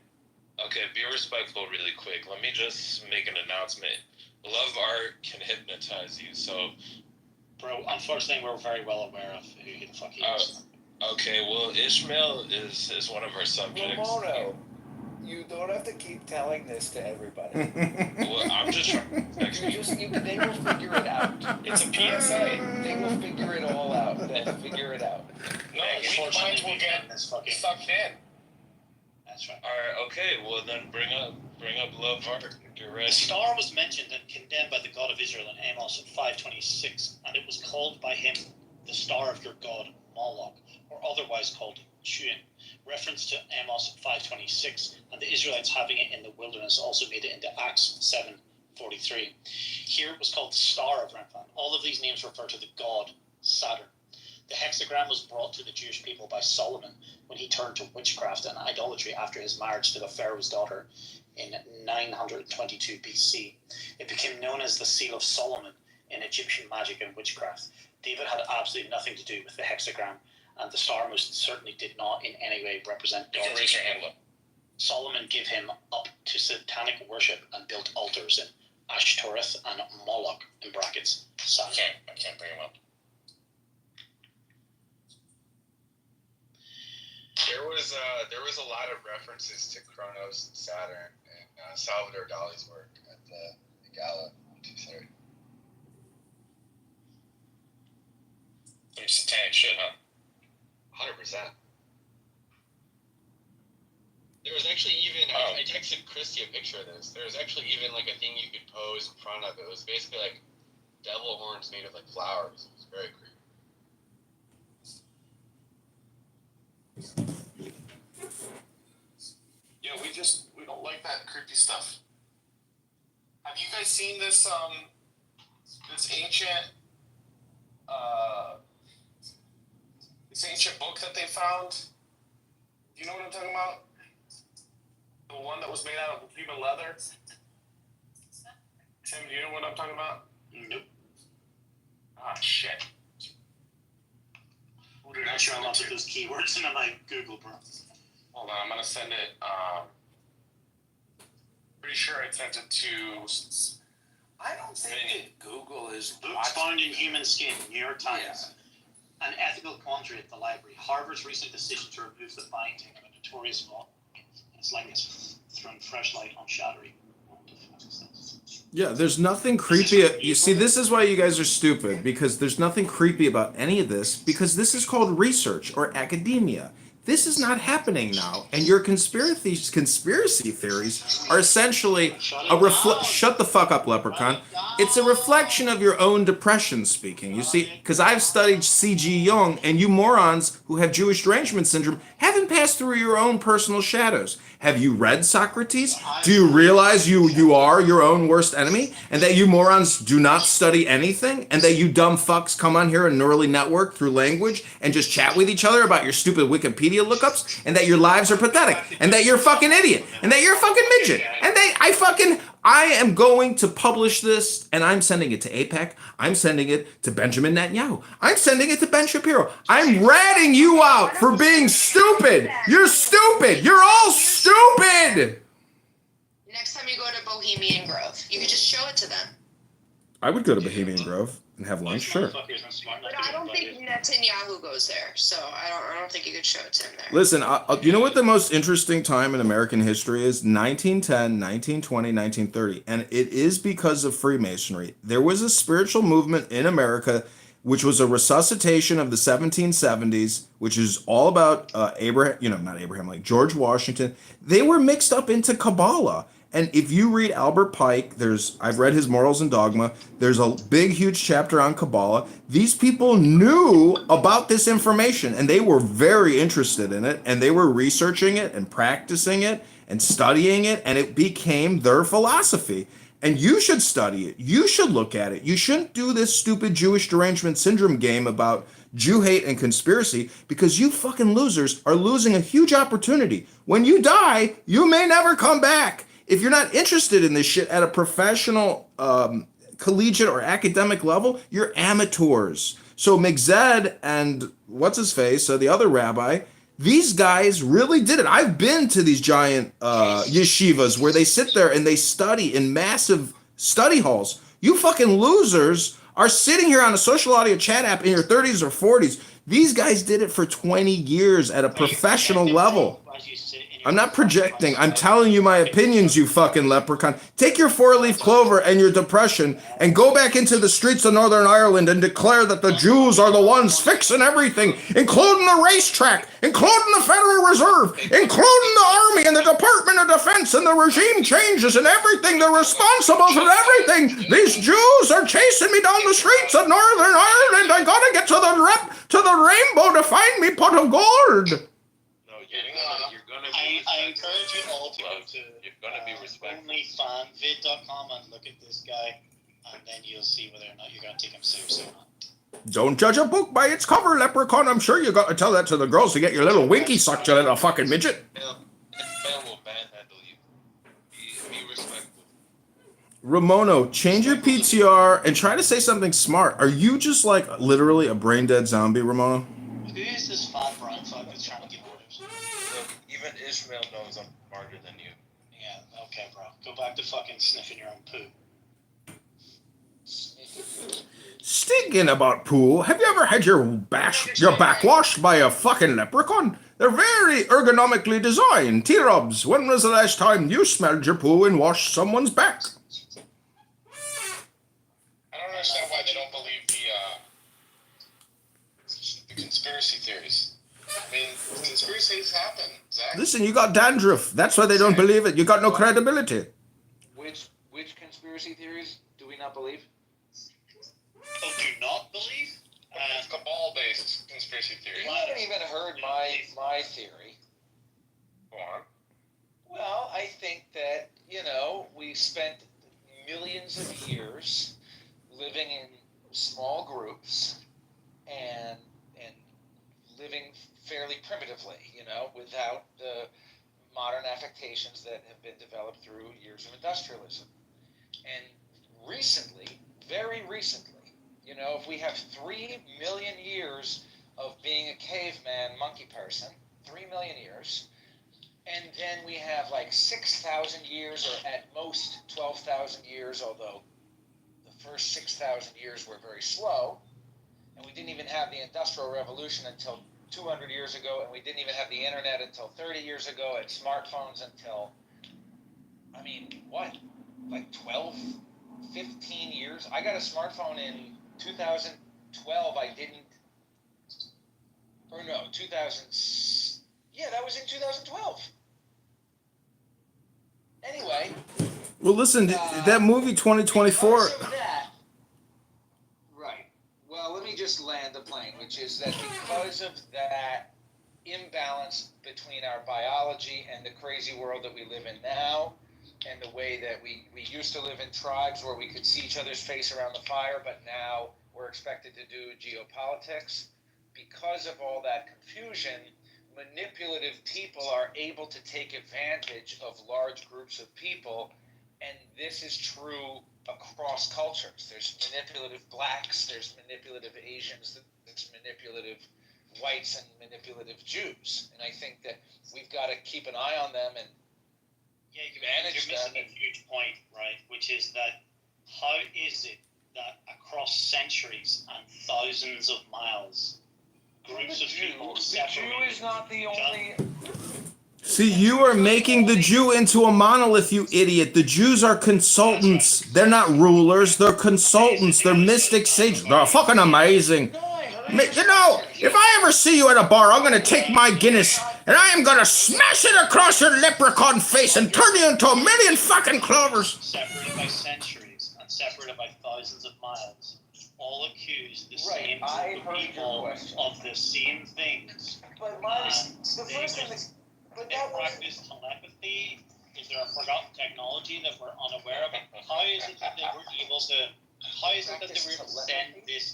Okay, be respectful really quick. Let me just make an announcement. Love Art can hypnotize you, so... Bro, unfortunately, we're very well aware of who the fuck he is. Okay, well, Ishmael is one of our subjects. Ramono, you don't have to keep telling this to everybody. Well, I'm just trying to... They will figure it out. It's a PSA. They will figure it all out. They'll figure it out. No, weak minds will get sucked in. That's right. Alright, okay, well then bring up Love Art. You're ready. The star was mentioned and condemned by the God of Israel in Amos 5:26, and it was called by him the Star of your God, Moloch, or otherwise called Shuin. Reference to Amos 5:26, and the Israelites having it in the wilderness also made it into Acts 7:43. Here it was called the Star of Remphan. All of these names refer to the god Saturn. The hexagram was brought to the Jewish people by Solomon when he turned to witchcraft and idolatry after his marriage to the Pharaoh's daughter in 922 BC. It became known as the Seal of Solomon in Egyptian magic and witchcraft. David had absolutely nothing to do with the hexagram, and the star most certainly did not in any way represent God. Raise your hand up. Solomon gave him up to satanic worship and built altars in Ashtoreth and Moloch, in brackets, Saturn. I can't bring him up. There was a lot of references to Kronos and Saturn in Salvador Dali's work at the Gala 230. Some satanic shit, huh? 100%. There was actually even, I texted Christy a picture of this. There was actually even like a thing you could pose in front of it. It was basically like devil horns made of like flowers. It was very creepy. Yeah, we don't like that creepy stuff. Have you guys seen this ancient book that they found? Do you know what I'm talking about? The one that was made out of human leather? Tim, do you know what I'm talking about? Nope. Ah, shit. I'm not sure I'm up with those keywords in my Google, bro. Hold on, I'm gonna send it. Pretty sure I sent it to. I don't think that Google is. Books found in human skin, New York Times. Yeah. An ethical quandary at the library. Harvard's recent decision to remove the binding of a notorious law. It's like it's thrown fresh light on Shattery. Yeah, there's nothing creepy. You see, this is why you guys are stupid, because there's nothing creepy about any of this, because this is called research or academia. This is not happening now, and your conspiracy theories are essentially shut the fuck up, Leprechaun. It's a reflection of your own depression speaking. You see, because I've studied C.G. Jung, and you morons who have Jewish derangement syndrome haven't passed through your own personal shadows. Have you read Socrates? Do you realize you are your own worst enemy, and that you morons do not study anything, and that you dumb fucks come on here and neurally network through language and just chat with each other about your stupid Wikipedia lookups, and that your lives are pathetic, and that you're a fucking idiot, and that you're a fucking midget, and I am going to publish this, and I'm sending it to AIPAC. I'm sending it to Benjamin Netanyahu. I'm sending it to Ben Shapiro. I'm ratting you out for being stupid. You're stupid. You're all stupid. Next time you go to Bohemian Grove, you can just show it to them. I would go to Bohemian Grove and have lunch, sure. But I don't think Netanyahu goes there, so I don't think you could show it to him there. Listen, you know what the most interesting time in American history is? 1910, 1920, 1930. And it is because of Freemasonry. There was a spiritual movement in America which was a resuscitation of the 1770s, which is all about George Washington. They were mixed up into Kabbalah. And if you read Albert Pike, I've read his Morals and Dogma. There's a big, huge chapter on Kabbalah. These people knew about this information, and they were very interested in it, and they were researching it and practicing it and studying it, and it became their philosophy. And you should study it. You should look at it. You shouldn't do this stupid Jewish derangement syndrome game about Jew hate and conspiracy, because you fucking losers are losing a huge opportunity. When you die, you may never come back. If you're not interested in this shit at a professional, collegiate or academic level, you're amateurs. So McZed and what's-his-face, the other rabbi, these guys really did it. I've been to these giant yeshivas where they sit there and they study in massive study halls. You fucking losers are sitting here on a social audio chat app in your 30s or 40s. These guys did it for 20 years at a professional level. I'm not projecting. I'm telling you my opinions, you fucking leprechaun. Take your four-leaf clover and your depression and go back into the streets of Northern Ireland and declare that the Jews are the ones fixing everything, including the racetrack, including the Federal Reserve, including the Army and the Department of Defense and the regime changes and everything. They're responsible for everything. These Jews are chasing me down the streets of Northern Ireland. I gotta get to the rainbow to find me pot of gold. I encourage you all to go to onlyfanvid.com and look at this guy, and then you'll see whether or not you're going to take him seriously or not. Don't judge a book by its cover, leprechaun. I'm sure you got to tell that to the girls to get your little winky sucked, you little fucking midget. Ramono, change your PTR and try to say something smart. Are you just like literally a brain dead zombie, Ramono? Who is this fat brown fuck that's trying to give orders? Look, even Ishmael knows I'm smarter than you. Yeah, okay, bro. Go back to fucking sniffing your own poo. Stinking about poo, have you ever had your back washed by a fucking leprechaun? They're very ergonomically designed. T-Rubs, when was the last time you smelled your poo and washed someone's back? I don't understand why they don't believe the conspiracy theories. I mean, conspiracies happen, Zach. Listen, you got dandruff. That's why they don't believe it. You got no credibility. Which conspiracy theories do we not believe? conspiracy theory. You haven't even heard my theory. Go on. Well, I think that, we spent millions of years living in small groups and living fairly primitively, without the modern affectations that have been developed through years of industrialism. And recently, very recently, if we have 3 million years of being a caveman monkey person, 3 million years, and then we have like 6,000 years, or at most 12,000 years, although the first 6,000 years were very slow, and we didn't even have the Industrial Revolution until 200 years ago, and we didn't even have the internet until 30 years ago, and smartphones until, like 12, 15 years? I got a smartphone in 2012, that was in 2012. Anyway. Well, listen, that movie 2024. Right. Well, let me just land the plane, which is that because of that imbalance between our biology and the crazy world that we live in now, and the way that we used to live in tribes where we could see each other's face around the fire, but now we're expected to do geopolitics. Because of all that confusion, manipulative people are able to take advantage of large groups of people, and this is true across cultures. There's manipulative blacks, there's manipulative Asians, there's manipulative whites, and manipulative Jews. And I think that we've got to keep an eye on them and manage you're them. missing a huge point, right? Which is that how is it that across centuries and thousands of miles, groups of people separate? The Jew is not the only. See, you are making the Jew into a monolith, you idiot. The Jews are consultants. They're not rulers. They're consultants. They're mystic sages. They're fucking amazing. If I ever see you at a bar, I'm going to take my Guinness and I am going to smash it across your leprechaun face and turn you into a million fucking clovers. Separated by centuries and separated by thousands of miles, all accuse the same group of people of the same things. But the first thing is, they practice telepathy. Is there a forgotten technology that we're unaware of? How is it that they were able to? How is it that they were able to send this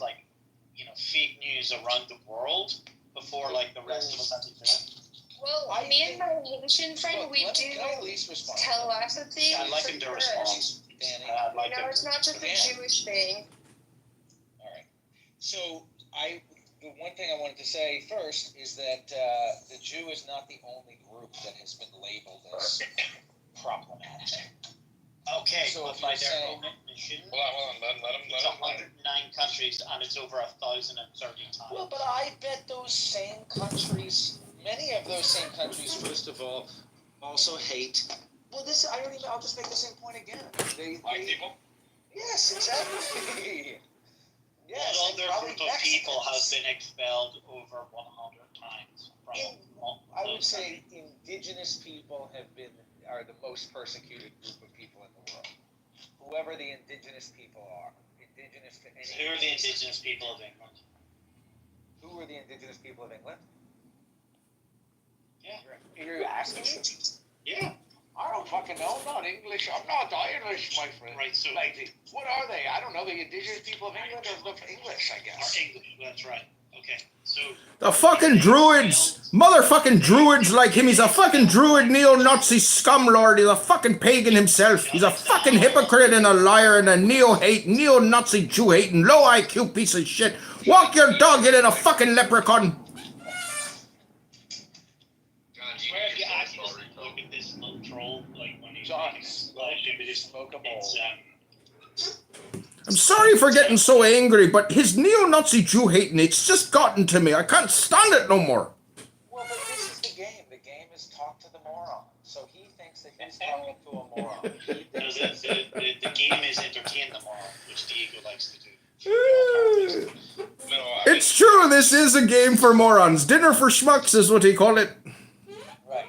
fake news around the world before the rest of us had to do it? Well, me and my Haitian friend, we do telepathy. Yeah, I'd like him to respond. It's not just a Jewish thing. All right. So the one thing I wanted to say first is that the Jew is not the only group that has been labeled as problematic. Okay, so but by their own admission, it's 109 countries and it's over 1,030 times. Well, but I bet those same countries, many of those same countries, first of all, also hate. Well, I'll just make the same point again. White people? Yes, exactly. Yes, all their group of people has been expelled over 100 times. I would say indigenous people are the most persecuted group of people in the world. Whoever the indigenous people are. Indigenous to any. Who are the indigenous people of England? Who are the indigenous people of England? Yeah. You're asking me? Yeah. I don't fucking know. I'm not English. I'm not Irish, my friend. Right, so what are they? I don't know. The indigenous people of England look English, I guess. Are English, that's right. Okay, so the fucking druids, motherfucking druids like him. He's a fucking druid, neo-Nazi scumlord. He's a fucking pagan himself. He's a fucking hypocrite and a liar and a neo-Nazi Jew-hating, low IQ piece of shit. Walk your dog in a fucking leprechaun. if you actually just look at this little troll, when he's smoke a bowl. I'm sorry for getting so angry, but his neo-Nazi Jew hating, it's just gotten to me. I can't stand it no more. Well, but this is the game. The game is talk to the moron. So he thinks that he's talking to a moron. The game is entertain the moron, which Diego likes to do. It's true, this is a game for morons. Dinner for schmucks is what he called it. Right.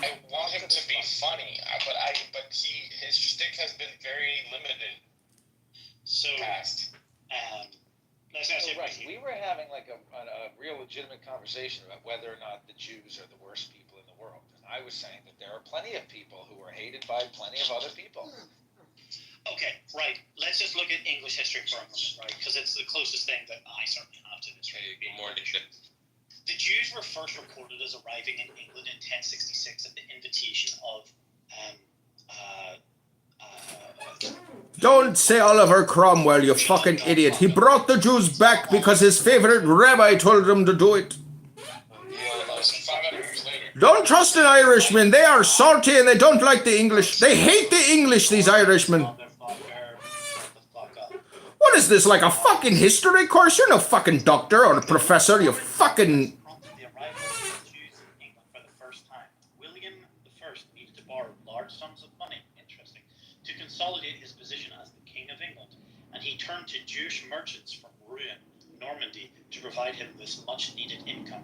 I want him to be funny, but his shtick has been very limited. So, past. let's say we were having like a real legitimate conversation about whether or not the Jews are the worst people in the world. And I was saying that there are plenty of people who are hated by plenty of other people. Okay, right. Let's just look at English history for a moment, right? Because it's the closest thing that I certainly have to this. Hey, good morning. The Jews were first recorded as arriving in England in 1066 at the invitation of Don't say Oliver Cromwell, you fucking idiot. He brought the Jews back because his favorite rabbi told him to do it. 500 years later. Don't trust the Irishmen. They are salty and they don't like the English. They hate the English, these Irishmen. What is this, like a fucking history course? You're no fucking doctor or a professor, you fucking... The arrival of the Jews in England for the first time. William I needed to borrow large sums of money, interesting, to consolidate his position as the King of England, and he turned to Jewish merchants from Rouen, Normandy, to provide him this much-needed income.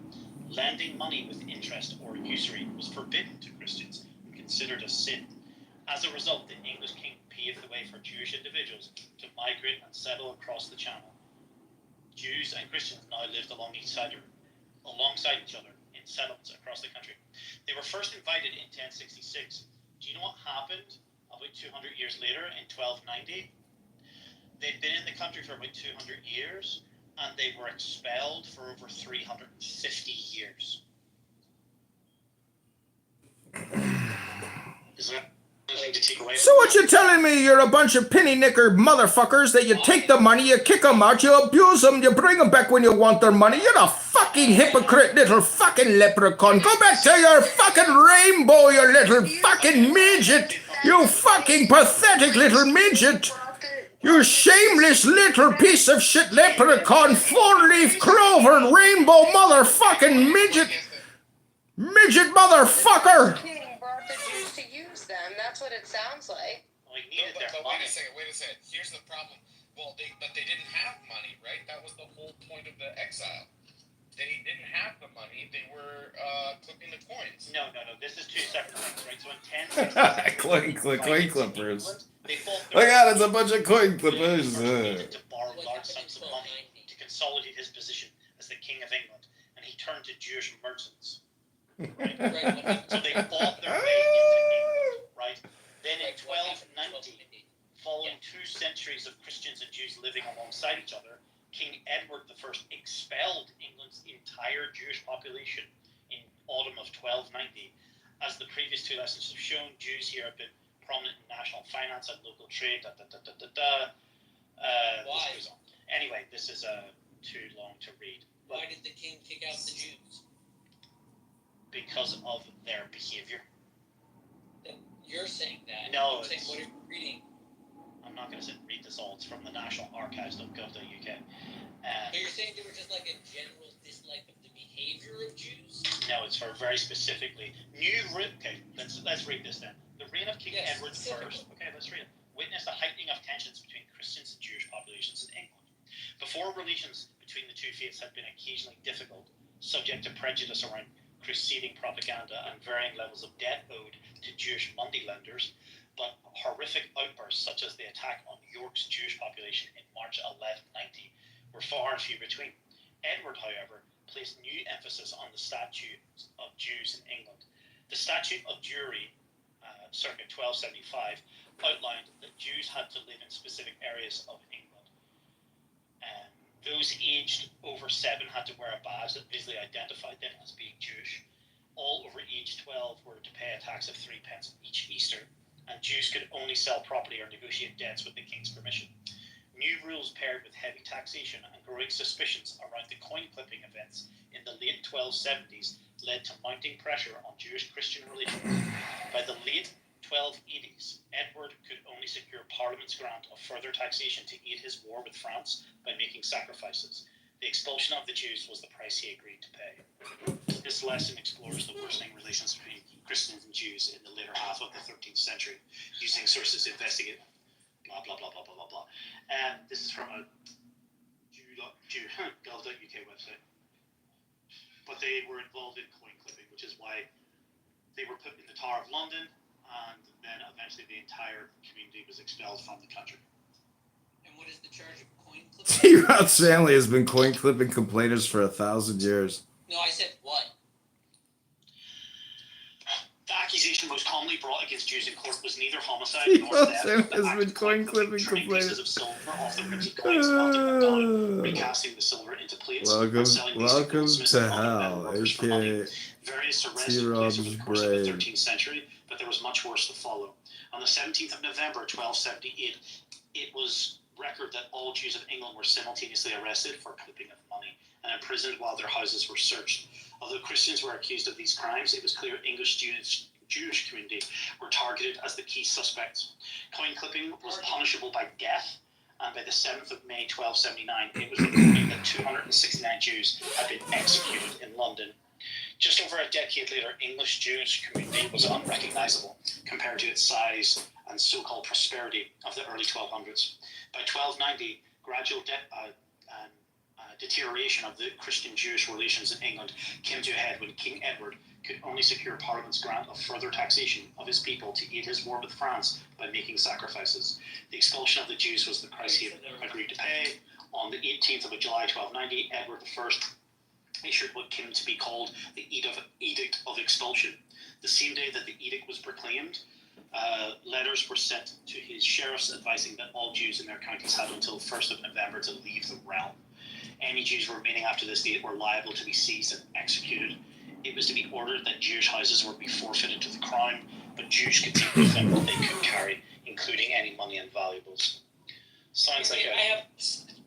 Lending money with interest or usury was forbidden to Christians and considered a sin. As a result, the English king paved the way for Jewish individuals to migrate and settle across the Channel. Jews and Christians now lived alongside each other in settlements across the country. They were first invited in 1066. Do you know what happened about 200 years later in 1290? They'd been in the country for about 200 years, and they were expelled for over 350 years. Is that anything to take away? So what you telling me? You're a bunch of penny knicker motherfuckers that you take the money, you kick them out, you abuse them, you bring them back when you want their money. You're a fucking hypocrite little fucking leprechaun. Go back to your fucking rainbow, you little fucking midget. You fucking pathetic little midget. You shameless little piece of shit leprechaun, four-leaf clover, rainbow motherfucking midget. Midget motherfucker. King brought the Jews to use them. That's what it sounds like. But wait a second. Here's the problem. Well, they didn't have money, right? That was the whole point of the exile. They didn't have the money. They were clipping the coins. No. This is two separate things, right? So in 1066, Coin clippers. Look out, it's a bunch of coin clippers. To borrow large sums of money to consolidate his position as the King of England, and he turned to Jewish merchants. Right? So they bought their way into England, right? Then in 1290, following 2 centuries of Christians and Jews living alongside each other, King Edward I expelled England's entire Jewish population in autumn of 1290. As the previous 2 lessons have shown, Jews here have been prominent in national finance and local trade. Why? Anyway, this is too long to read. Why did the king kick out the Jews? Because of their behavior. You're saying that. No, I'm saying what are you reading? I'm not going to read this all. It's from the nationalarchives.gov.uk. So you're saying they were just like a general dislike of the behavior of Jews? No, it's for very specifically Okay, let's read this then. The reign of King Edward I. Okay, let's read it. Witnessed a heightening of tensions between Christians and Jewish populations in England. Before relations between the two faiths had been occasionally difficult, subject to prejudice around crusading propaganda and varying levels of debt owed to Jewish moneylenders, but horrific outbursts such as the attack on York's Jewish population in March 1190 were far and few between. Edward, however, placed new emphasis on the Statute of Jews in England. The Statute of Jewry, circa 1275, outlined that Jews had to live in specific areas of England. Those aged over 7 had to wear a badge that visually identified them as being Jewish. All over age 12 were to pay a tax of 3 pence each Easter, and Jews could only sell property or negotiate debts with the king's permission. New rules paired with heavy taxation and growing suspicions around the coin clipping events in the late 1270s led to mounting pressure on Jewish-Christian relations. By the late 1280s, Edward could only secure Parliament's grant of further taxation to aid his war with France by making sacrifices. The expulsion of the Jews was the price he agreed to pay. This lesson explores the worsening relations between Christians and Jews in the later half of the 13th century, using sources to investigate blah, blah, blah, blah, blah, blah, blah. This is from a Jew.gov.uk website. But they were involved in coin clipping, which is why they were put in the Tower of London, and then eventually the entire community was expelled from the country. And And what is the charge of coin clipping? T-Rod's family has been coin clipping complainers for 1,000 years. No, I said what? The accusation most commonly brought against Jews in court was neither homicide nor T-Rod's theft, family but has act been of coin clipping pieces complainers. of silver off the ripped coins, melting them down, recasting the silver into plates, and Welcome selling these to goldsmiths and other hell, metal workers for money. aka Various arrests took T-Rod's place over the course of the brain. 13th century, but there was much worse to follow. On the 17th of November, 1278, it was record that all Jews of England were simultaneously arrested for clipping of money and imprisoned while their houses were searched. Although Christians were accused of these crimes, it was clear English Jewish community were targeted as the key suspects. Coin clipping was punishable by death, and by the 7th of May 1279, it was reported that 269 Jews had been executed in London. Just over a decade later, English Jewish community was unrecognizable compared to its size and so-called prosperity of the early 1200s. By 1290, gradual deterioration of the Christian-Jewish relations in England came to a head when King Edward could only secure Parliament's grant of further taxation of his people to aid his war with France by making sacrifices. The expulsion of the Jews was the price he agreed to pay. On the 18th of July 1290, Edward I issued what came to be called the Edict of Expulsion. The same day that the edict was proclaimed, letters were sent to his sheriffs advising that all Jews in their counties had until 1st of November to leave the realm. Any Jews remaining after this date were liable to be seized and executed. It was to be ordered that Jewish houses were to be forfeited to the crown, but Jews could take with them what they could carry, including any money and valuables. Sounds like I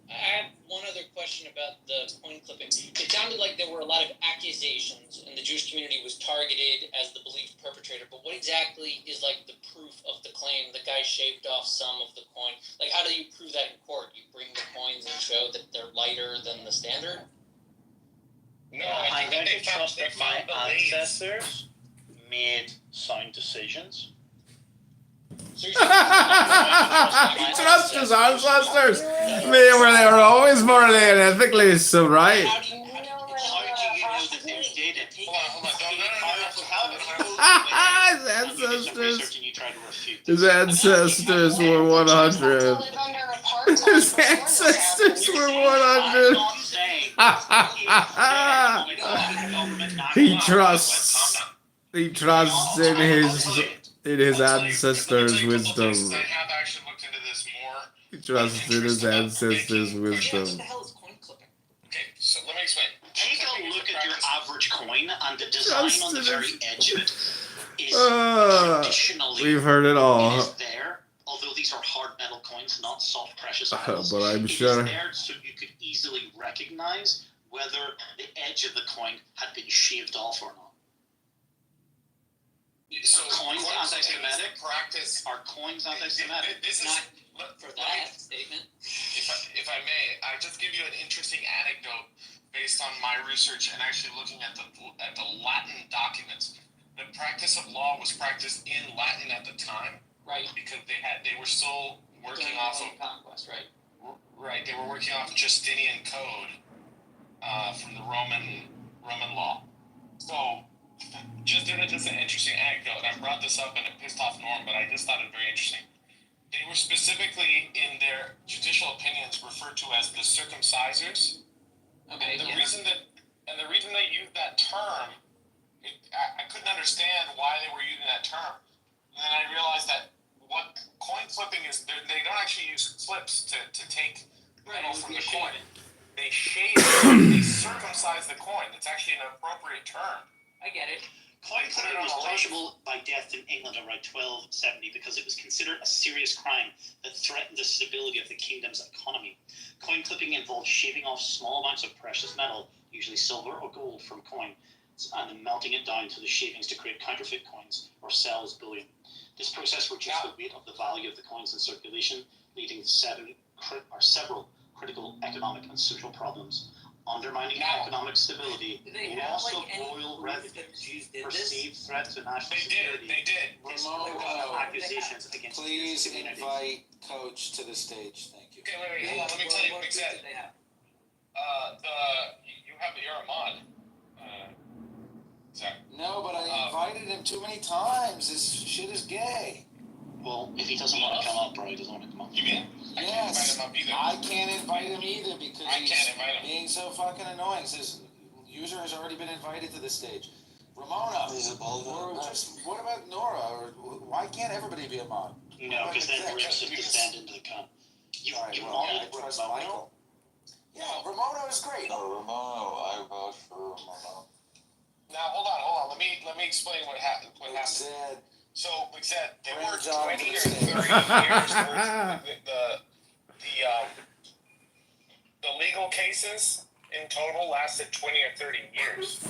have one other question about the coin clipping. It sounded like there were a lot of accusations, and the Jewish community was targeted as the believed perpetrator. But what exactly is like the proof of the claim? The guy shaved off some of the coin. Like, how do you prove that in court? You bring the coins and show that they're lighter than the standard? No, I'm going to trust that my ancestors made sound decisions. He trusts his ancestors. They were always morally and ethically so right. His ancestors were 100. His ancestors were 100. He trusts in his ancestors' wisdom. I have actually looked into this more. He trusts in his ancestors' wisdom. Okay, so let me explain. Take a look at your average coin, and the design on the very edge of it is traditionally. We've heard it all. It is there, although these are hard metal coins, not soft precious metals. But I'm it sure. It is there so you could easily recognize whether the edge of the coin had been shaved off or not. So coins anti-Semitic? Practice. Are coins anti-Semitic? This is not for that statement. If I may, I just give you an interesting anecdote based on my research and actually looking at the Latin documents. The practice of law was practiced in Latin at the time, right? Because they were still working off of conquest, right? Right, they were working off Justinian code from the Roman law. So. Just an interesting anecdote. I brought this up and it pissed off Norm, but I just thought it very interesting. They were specifically in their judicial opinions referred to as the circumcisers. Okay. And the reason they used that term, I couldn't understand why they were using that term. And then I realized that what coin flipping is, they don't actually use flips to take metal from the coin. They shave it. They circumcise the coin. It's actually an appropriate term. I get it. Coin clipping was punishable by death in England around 1270 because it was considered a serious crime that threatened the stability of the kingdom's economy. Coin clipping involved shaving off small amounts of precious metal, usually silver or gold, from coin, and then melting it down to the shavings to create counterfeit coins or sell as bullion. This process reduced the weight of the value of the coins in circulation, leading to several critical economic and social problems. Undermining economic stability, loss of oil revenues, perceived threat to national security. They did. Accusations against. Please invite Coach to the stage. Thank you. Okay, wait. Hold on. Let me tell you what he said. You're a mod. Sorry. No, but I invited him too many times. This shit is gay. Well, if he doesn't want to come up, bro, he doesn't want to come up. You mean? I can't invite him up either. I can't invite him either because I he's can't invite him. being so fucking annoying. Says user has already been invited to this stage. Ramona, or just what about Nora? Or why can't everybody be a mod? No, because then we're just descend into the cunt. I trust Michael. Yeah, Ramona is great. No, Ramona, I vouch for Ramona. Now hold on. Let me explain what happened. Zed. So Zed, they were John 20 or Kristen. 30 years. The legal cases in total lasted 20 or 30 years.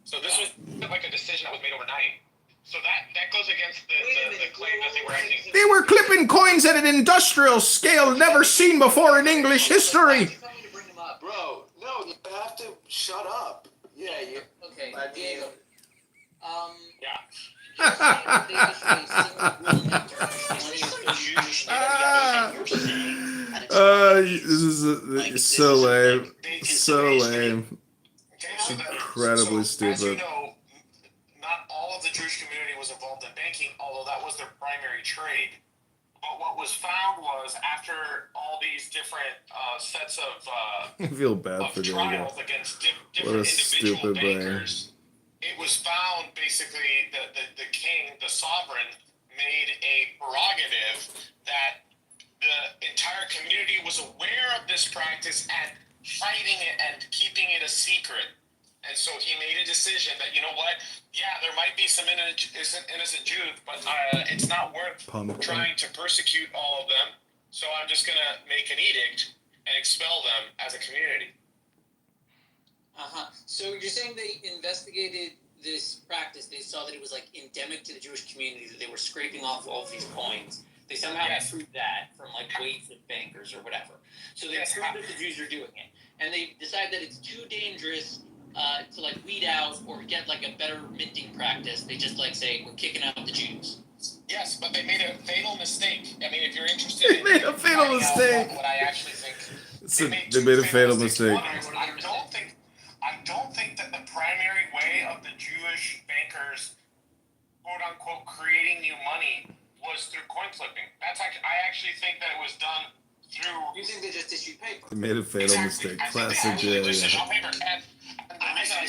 So this was like a decision that was made overnight. So that goes against the claim that they were acting. They were clipping coins at an industrial scale never seen before in English history. Bro, no, you have to shut up. Yeah, you. Okay, Diego. This is so lame. So lame. It's incredibly stupid. As you know, not all of the Jewish community was involved in banking, although that was their primary trade. But what was found was after all these different sets of I feel bad for Diego. trials against different What a individual stupid brain. bankers, it was found basically that the king, the sovereign, made a prerogative that the entire community was aware of this practice and fighting it and keeping it a secret. And so he made a decision that, you know what, yeah, there might be some innocent Jews, but it's not worth trying to persecute all of them. So I'm just going to make an edict and expel them as a community. So you're saying they investigated this practice, they saw that it was like endemic to the Jewish community, that they were scraping off all of these coins. They somehow proved that from like weights of bankers or whatever. So they proved that the Jews are doing it. And they decide that it's too dangerous to like weed out or get like a better minting practice. They just like say, we're kicking out the Jews. Yes, but they made a fatal mistake. I mean, if you're interested in made a fatal mistake. What I actually think, They made a fatal mistake. I don't think that the primary way of the Jewish bankers, quote unquote, creating new money was through coin flipping. I actually think that it was done through. You think they just issued paper? They made a fatal mistake. Classic J. Just on paper. And I said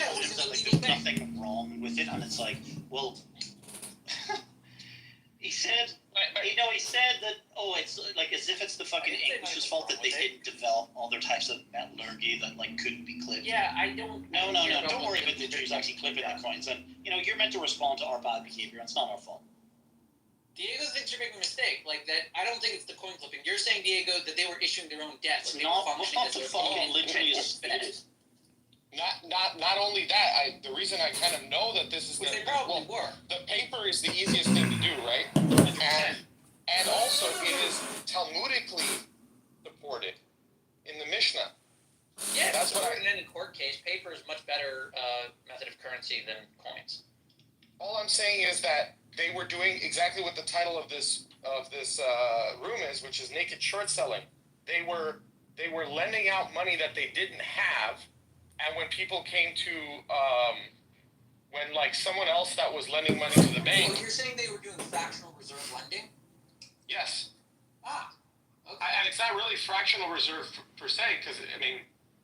there's nothing wrong with it, and it's like, well, he said that, it's like as if it's the fucking English's fault that they didn't develop all their types of metallurgy that like couldn't be clipped. Yeah, I don't. No, don't worry about the Jews actually clipping the coins, and you're meant to respond to our bad behavior. It's not our fault. Diego thinks you're making a mistake. Like that, I don't think it's the coin flipping. You're saying, Diego, that they were issuing their own debts. It's not the fucking literally as it is. Not only that, the reason I kind of know that this is they probably were. The paper is the easiest thing to do, right? And also it is Talmudically supported in the Mishnah. Yeah, that's what in any court case, paper is much better method of currency than coins. All I'm saying is that they were doing exactly what the title of this room is, which is naked short selling. They were lending out money that they didn't have, and when people came to when like someone else that was lending money to the bank. So you're saying they were doing fractional reserve lending? Yes. Okay. And it's not really fractional reserve per se, because I mean,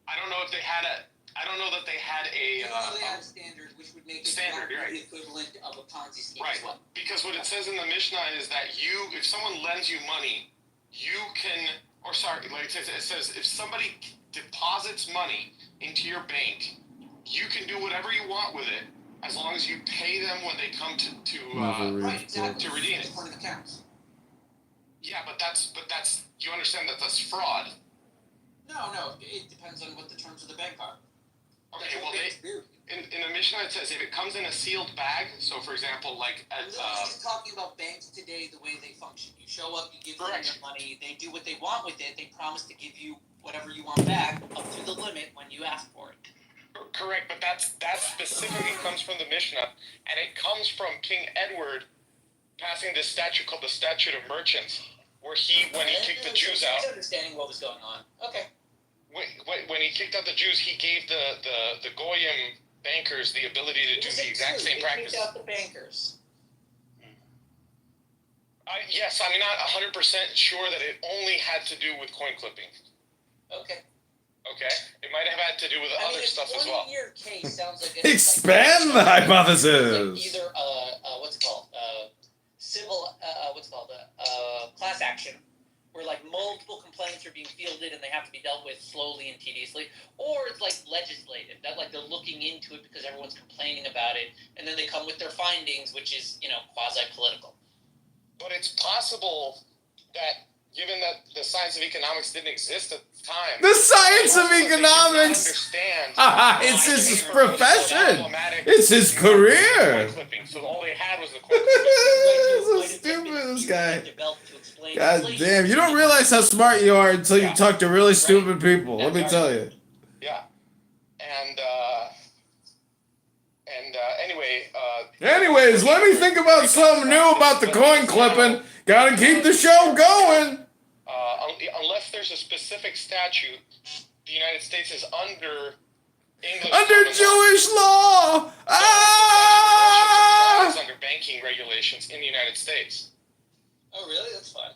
I don't know if they had a. I don't know that they had a. They had a standard, which would make it the equivalent of a Ponzi scheme. Right. As well. Because what it says in the Mishnah is that if someone lends you money, you can, it says if somebody deposits money into your bank, you can do whatever you want with it as long as you pay them when they come to redeem it. One of the counts. Yeah, but that's you understand that that's fraud. No, it depends on what the terms of the bank are. Okay, well, in the Mishnah it says if it comes in a sealed bag. So, for example, like just talking about banks today, the way they function. You show up, you give them your money, they do what they want with it. They promise to give you whatever you want back up to the limit when you ask for it. Correct, but that specifically comes from the Mishnah, and it comes from King Edward passing this statute called the Statute of Merchants, where when he kicked the Jews out. Understanding what was going on. Okay. When he kicked out the Jews, he gave the Goyim bankers the ability to do the exact same practice. He kicked out the bankers. Yes, I'm not 100% sure that it only had to do with coin clipping. Okay. Okay? It might have had to do with other stuff as well. One-year case sounds like Expand the hypothesis. Either what's it called? Civil class action, where like multiple complaints are being fielded and they have to be dealt with slowly and tediously, or it's like legislative, that like they're looking into it because everyone's complaining about it, and then they come with their findings, which is quasi-political. But it's possible that, given that the science of economics didn't exist at the time, The science of economics. It's his profession. It's his career. So all they had was the coin clipping. So stupid, this guy. God damn, you don't realize how smart you are until you talk to really stupid people. Let me tell you. Yeah. And anyway. Anyways, let me think about something new about the coin clipping. Gotta keep the show going. Unless there's a specific statute, the United States is under English. Under Jewish law. It's under banking regulations in the United States. Oh, really? That's fun.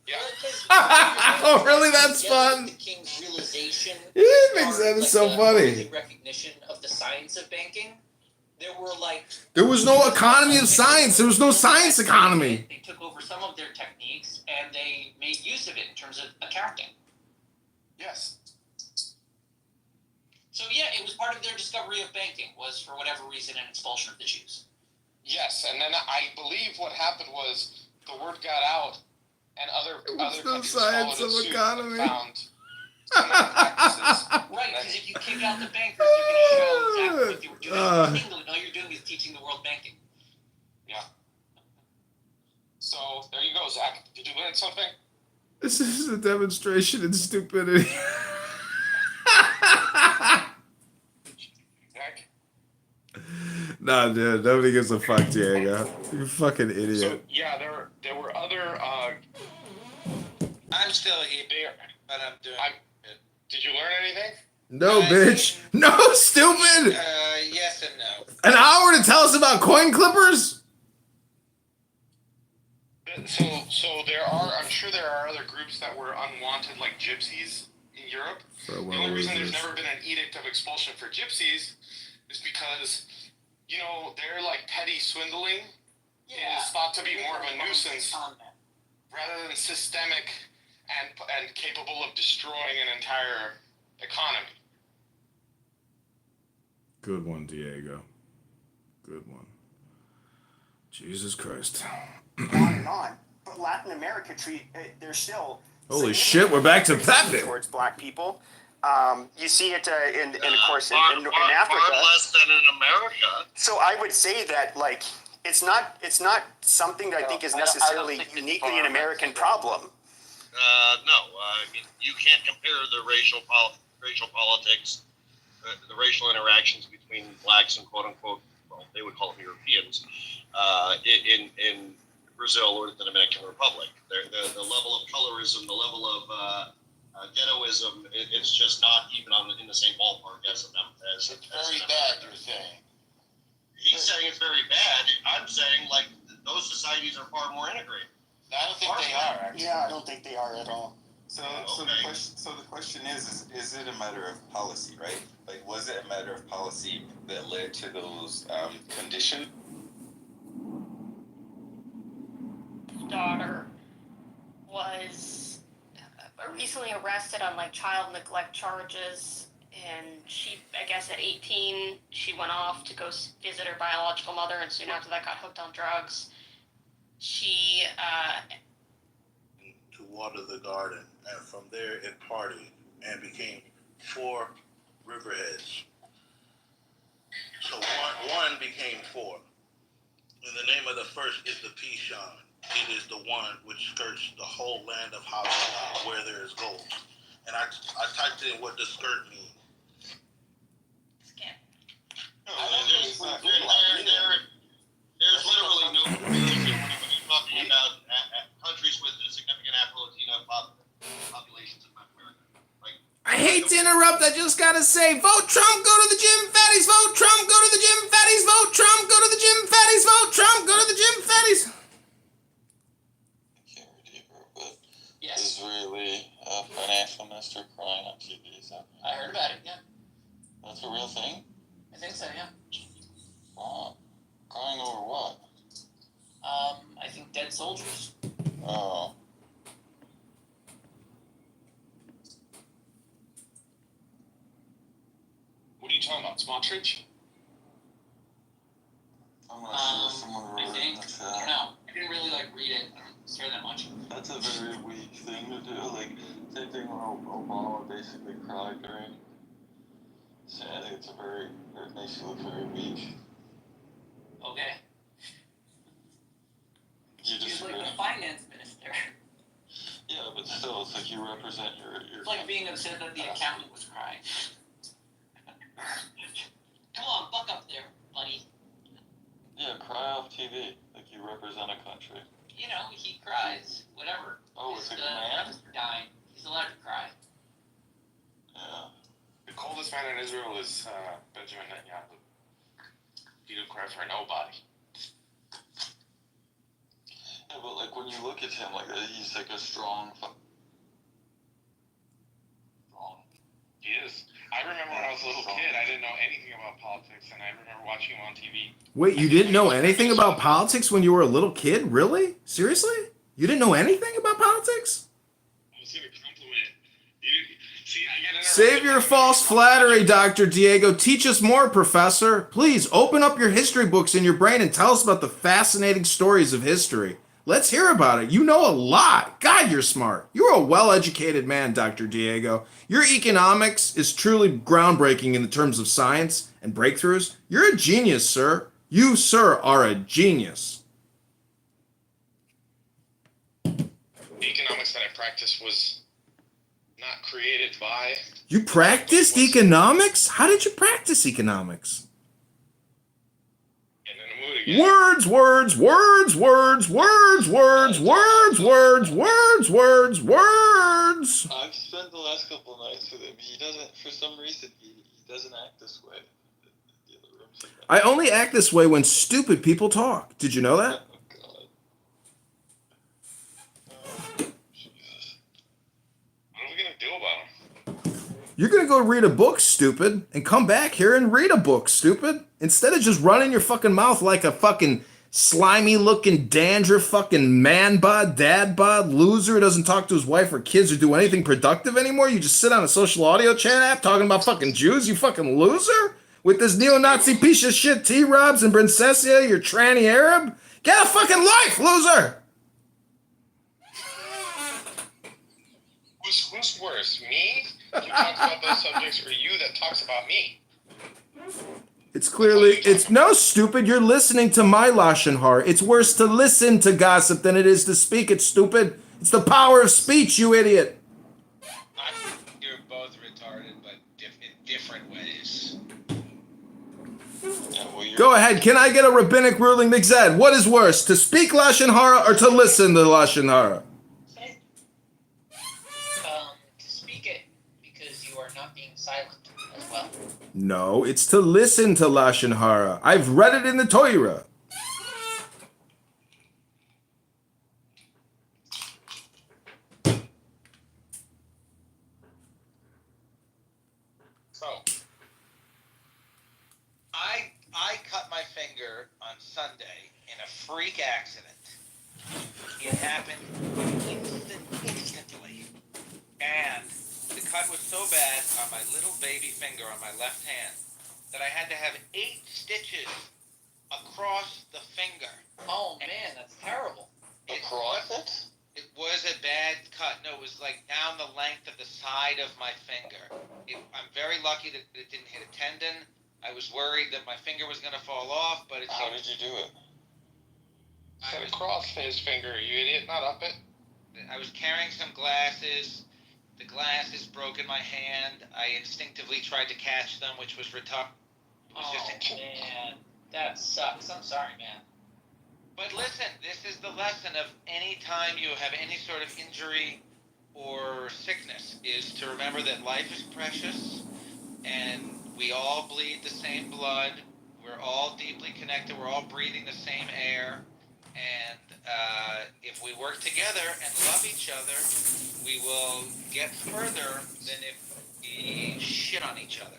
Yeah. Oh, really? That's fun. The king's realization. It makes sense. It's so funny. Recognition of the science of banking. There was no economy of science. There was no science economy. They took over some of their techniques and they made use of it in terms of accounting. Yes. So yeah, it was part of their discovery of banking, was for whatever reason an expulsion of the Jews. Yes, and then I believe what happened was the word got out, and other countries science followed of suit economy. and found similar practices. Right, because if you kick out the bankers, you're going to show exactly what they were doing. England, all you're doing is teaching the world banking. Yeah. So there you go, Zach. Did you learn something? This is a demonstration in stupidity. Zach? Nah, dude, nobody gives a fuck, Diego. You fucking idiot. So yeah, there were other. I'm still here, but I'm doing it. Did you learn anything? No, bitch. No, stupid. Yes and no. An hour to tell us about coin clippers? So I'm sure there are other groups that were unwanted, like gypsies in Europe. The only reason there's never been an edict of expulsion for gypsies is because, they're like petty swindling. Yeah. It's thought to be more of a nuisance rather than systemic and capable of destroying an entire economy. Good one, Diego. Good one. Jesus Christ. On and on. But Latin America they're still. Holy shit, we're back to Pepe. Towards black people. You see it in of course in Africa. Far less than in America. So I would say that it's not something that I think is necessarily uniquely an American problem. No, I mean you can't compare the racial politics, the racial interactions between blacks and quote unquote, well, they would call them Europeans, in Brazil or the Dominican Republic. The level of colorism, the level of ghettoism, it's just not even in the same ballpark as them. It's very bad, you're saying. He's saying it's very bad. I'm saying those societies are far more integrated. I don't think they are. Actually. Yeah, I don't think they are at all. So the question is it a matter of policy, right? Was it a matter of policy that led to those conditions? Daughter was recently arrested on child neglect charges, and she, I guess at 18, she went off to go visit her biological mother, and soon after that got hooked on drugs. She to water the garden, and from there it partied and became 4 riverheads. So one became 4. And the name of the first is the Pishon. It is the one which skirts the whole land of Havilah, where there is gold. And I typed in what the skirt means. There's literally no comparison when you're talking about countries with a significant Afro-Latino populations in Latin America. I hate to interrupt. I just gotta say, vote Trump, go to the gym fatties. Vote Trump, go to the gym fatties. Vote Trump, go to the gym fatties. Vote Trump, go to the gym fatties. pastor crying on TV. Is that? I heard about it. Yeah. That's a real thing. I think so. Yeah. Wow. Crying over what? I think dead soldiers. Oh. What are you talking about? Smotrich? I'm not sure someone wrote I it think. in the chat. I don't know. I didn't really read it. I don't care that much. That's a very weak thing to do. Like, same thing when Obama basically cried during. So I think it makes you look very weak. Okay. You He's disagree? like the finance minister. Yeah, but still, it's like you represent your. It's like being upset that the accountant was crying. Come on, buck up there, buddy. Yeah, cry off TV. Like you represent a country. You know, he cries. Whatever. Oh, it's a command? Dying. He's allowed to cry. Yeah. The coldest man in Israel is Benjamin Netanyahu. He don't cry for nobody. Yeah, but like when you look at him, like he's like a strong. He is. I remember when I was a little kid, I didn't know anything about politics, and I remember watching him on TV. Wait, you didn't know anything about politics when you were a little kid? Really? Seriously? You didn't know anything about politics? I was going to compliment. See, I get Save your false flattery, Dr. Diego. Teach us more, Professor. Please, open up your history books in your brain and tell us about the fascinating stories of history. Let's hear about it. You know a lot. God, you're smart. You're a well-educated man, Dr. Diego. Your economics is truly groundbreaking in terms of science and breakthroughs. You're a genius, sir. You, sir, are a genius. The economics that I practiced was not created by... You practiced economics? How did you practice economics? Words, words, words, words, words, words, words, words, words, words, words. I've spent the last couple nights with him. He doesn't, for some reason, he doesn't act this way. The other rooms. I only act this way when stupid people talk. Did you know that? Oh, God. What are we going to do about him? You're going to go read a book, stupid, and come back here and read a book, stupid. Instead of just running your fucking mouth like a fucking slimy looking dandruff fucking man bod, dad bod, loser who doesn't talk to his wife or kids or do anything productive anymore. You just sit on a social audio chat app talking about fucking Jews, you fucking loser. With this neo-Nazi piece of shit T-Robs and Princessia, your tranny Arab. Get a fucking life, loser. Who's worse, me, who talks about those subjects, or you that talks about me? It's no stupid. You're listening to my Lashon Hara. It's worse to listen to gossip than it is to speak it, stupid. It's the power of speech, you idiot. You're both retarded, but in different ways. Yeah, well, Go ahead. Can I get a rabbinic ruling, Mixed? What is worse, to speak Lashon Hara or to listen to Lashon Hara? To speak it, because you are not being silent as well. No, it's to listen to Lashon Hara. I've read it in the Torah. So, I cut my finger on Sunday in a freak accident. It happened instantly. And the cut was so bad on my little baby finger on my left hand that I had to have 8 stitches across the finger. Oh man, that's terrible. Across it? It was a bad cut. No, it was like down the length of the side of my finger. I'm very lucky that it didn't hit a tendon. I was worried that my finger was going to fall off, but How did you do it? Set across his finger, you idiot, not up it. I was carrying some glasses. The glasses broke in my hand. I instinctively tried to catch them, which was retarded. Man, that sucks. I'm sorry, man. But listen, this is the lesson of any time you have any sort of injury or sickness, is to remember that life is precious and we all bleed the same blood. We're all deeply connected. We're all breathing the same air. And if we work together and love each other, we will get further than if we shit on each other.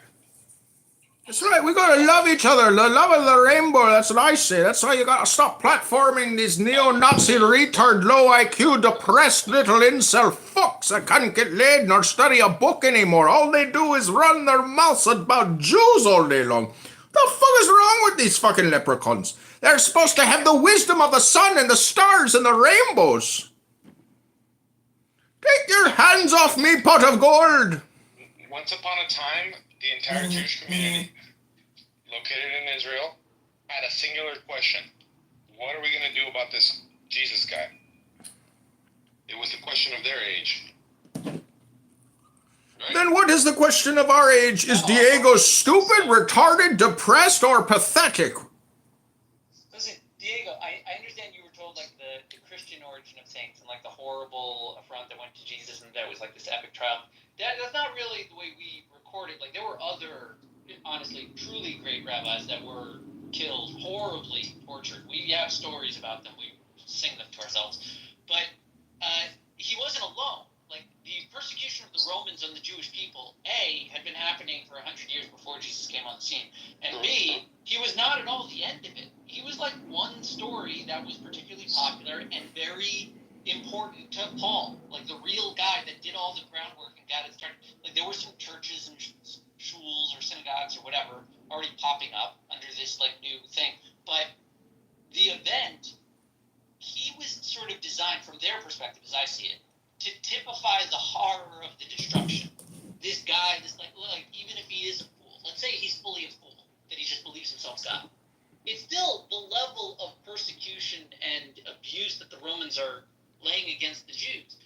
That's right, we gotta love each other. The love of the rainbow, that's what I say. That's why you gotta stop platforming these neo-Nazi retard, low IQ, depressed little incel fucks that can't get laid nor study a book anymore. All they do is run their mouths about Jews all day long. The fuck is wrong with these fucking leprechauns? They're supposed to have the wisdom of the sun and the stars and the rainbows. Take your hands off me, pot of gold. Once upon a time, the entire Jewish community located in Israel had a singular question. What are we going to do about this Jesus guy? It was the question of their age. Right? Then what is the question of our age? Is Diego stupid, retarded, depressed, or pathetic? Listen, Diego, I understand you were told like the Christian origin of saints and like the horrible affront that went to Jesus and that was like this epic triumph. That's not really the way we recorded. Like there were other, honestly, truly great rabbis that were killed, horribly tortured. We have stories about them. We sing them to ourselves. But he wasn't alone. Like the persecution of the Romans on the Jewish people, A, had been happening for 100 years before Jesus came on the scene, and B, he was not at all the end of it. He was like one story that was particularly popular and very important to Paul, like the real guy that did all the groundwork and got it started. Like there were some churches and shuls or synagogues or whatever already popping up under this like new thing, but the event, he was sort of designed from their perspective, as I see it, to typify the horror of the destruction. This guy, this like even if he is a fool, let's say he's fully a fool, that he just believes himself God. It's still the level of persecution and abuse that the Romans are laying against the Jews.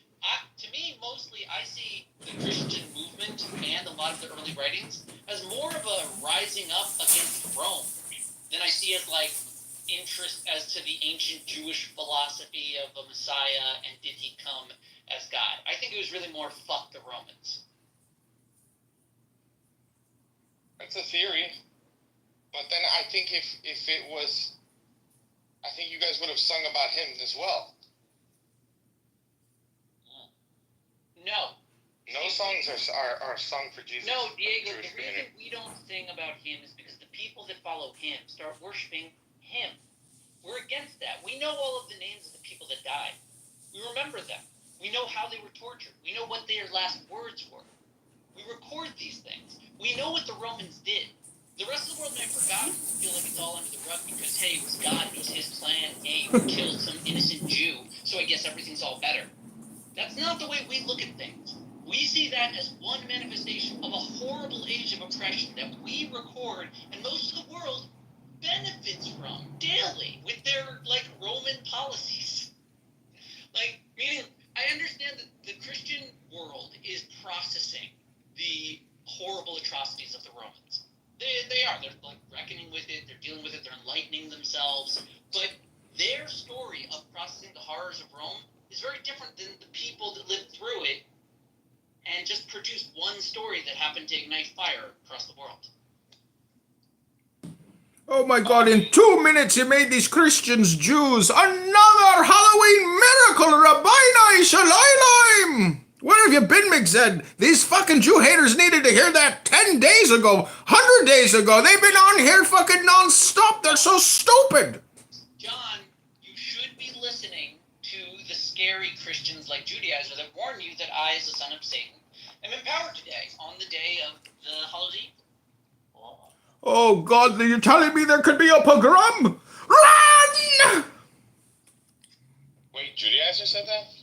To me, mostly, I see the Christian movement and a lot of the early writings as more of a rising up against Rome than I see as like interest as to the ancient Jewish philosophy of a Messiah and did he come as God. I think it was really more fuck the Romans. That's a theory. But then I think if it was, I think you guys would have sung about him as well. No. No songs are sung for Jesus. No, Diego, the reason we don't sing about him is because the people that follow him start worshiping him. We're against that. We know all of the names of the people that died. We remember them. We know how they were tortured. We know what their last words were. We record these things. We know what the Romans did. The rest of the world may have forgotten, feel like it's all under the rug because, hey, it was God, it was his plan, hey, he killed some innocent Jew, so I guess everything's all better. That's not the way we look at things. We see that as one manifestation of a horrible age of oppression that we record, and most of the world benefits from daily with their, like, Roman policies. Like, meaning, I understand that the Christian world is processing the horrible atrocities of the Romans. They are. They're, like, reckoning with it. They're dealing with it. They're enlightening themselves. But their story of processing the horrors of Rome is very different than the people that lived through it and just produced one story that happened to ignite fire across the world. Oh my God, in 2 minutes you made these Christians Jews. Another Halloween miracle, Rabboni Shalayim! Where have you been, Migzed? These fucking Jew haters needed to hear that 10 days ago, 100 days ago. They've been on here fucking non-stop. They're so stupid. John, you should be listening to the scary Christians like Judaizer that warn you that I, as the son of Satan, am empowered today, on the day of the Halloween. Oh God, you're telling me there could be a pogrom? Run! Wait, Judaizer said that?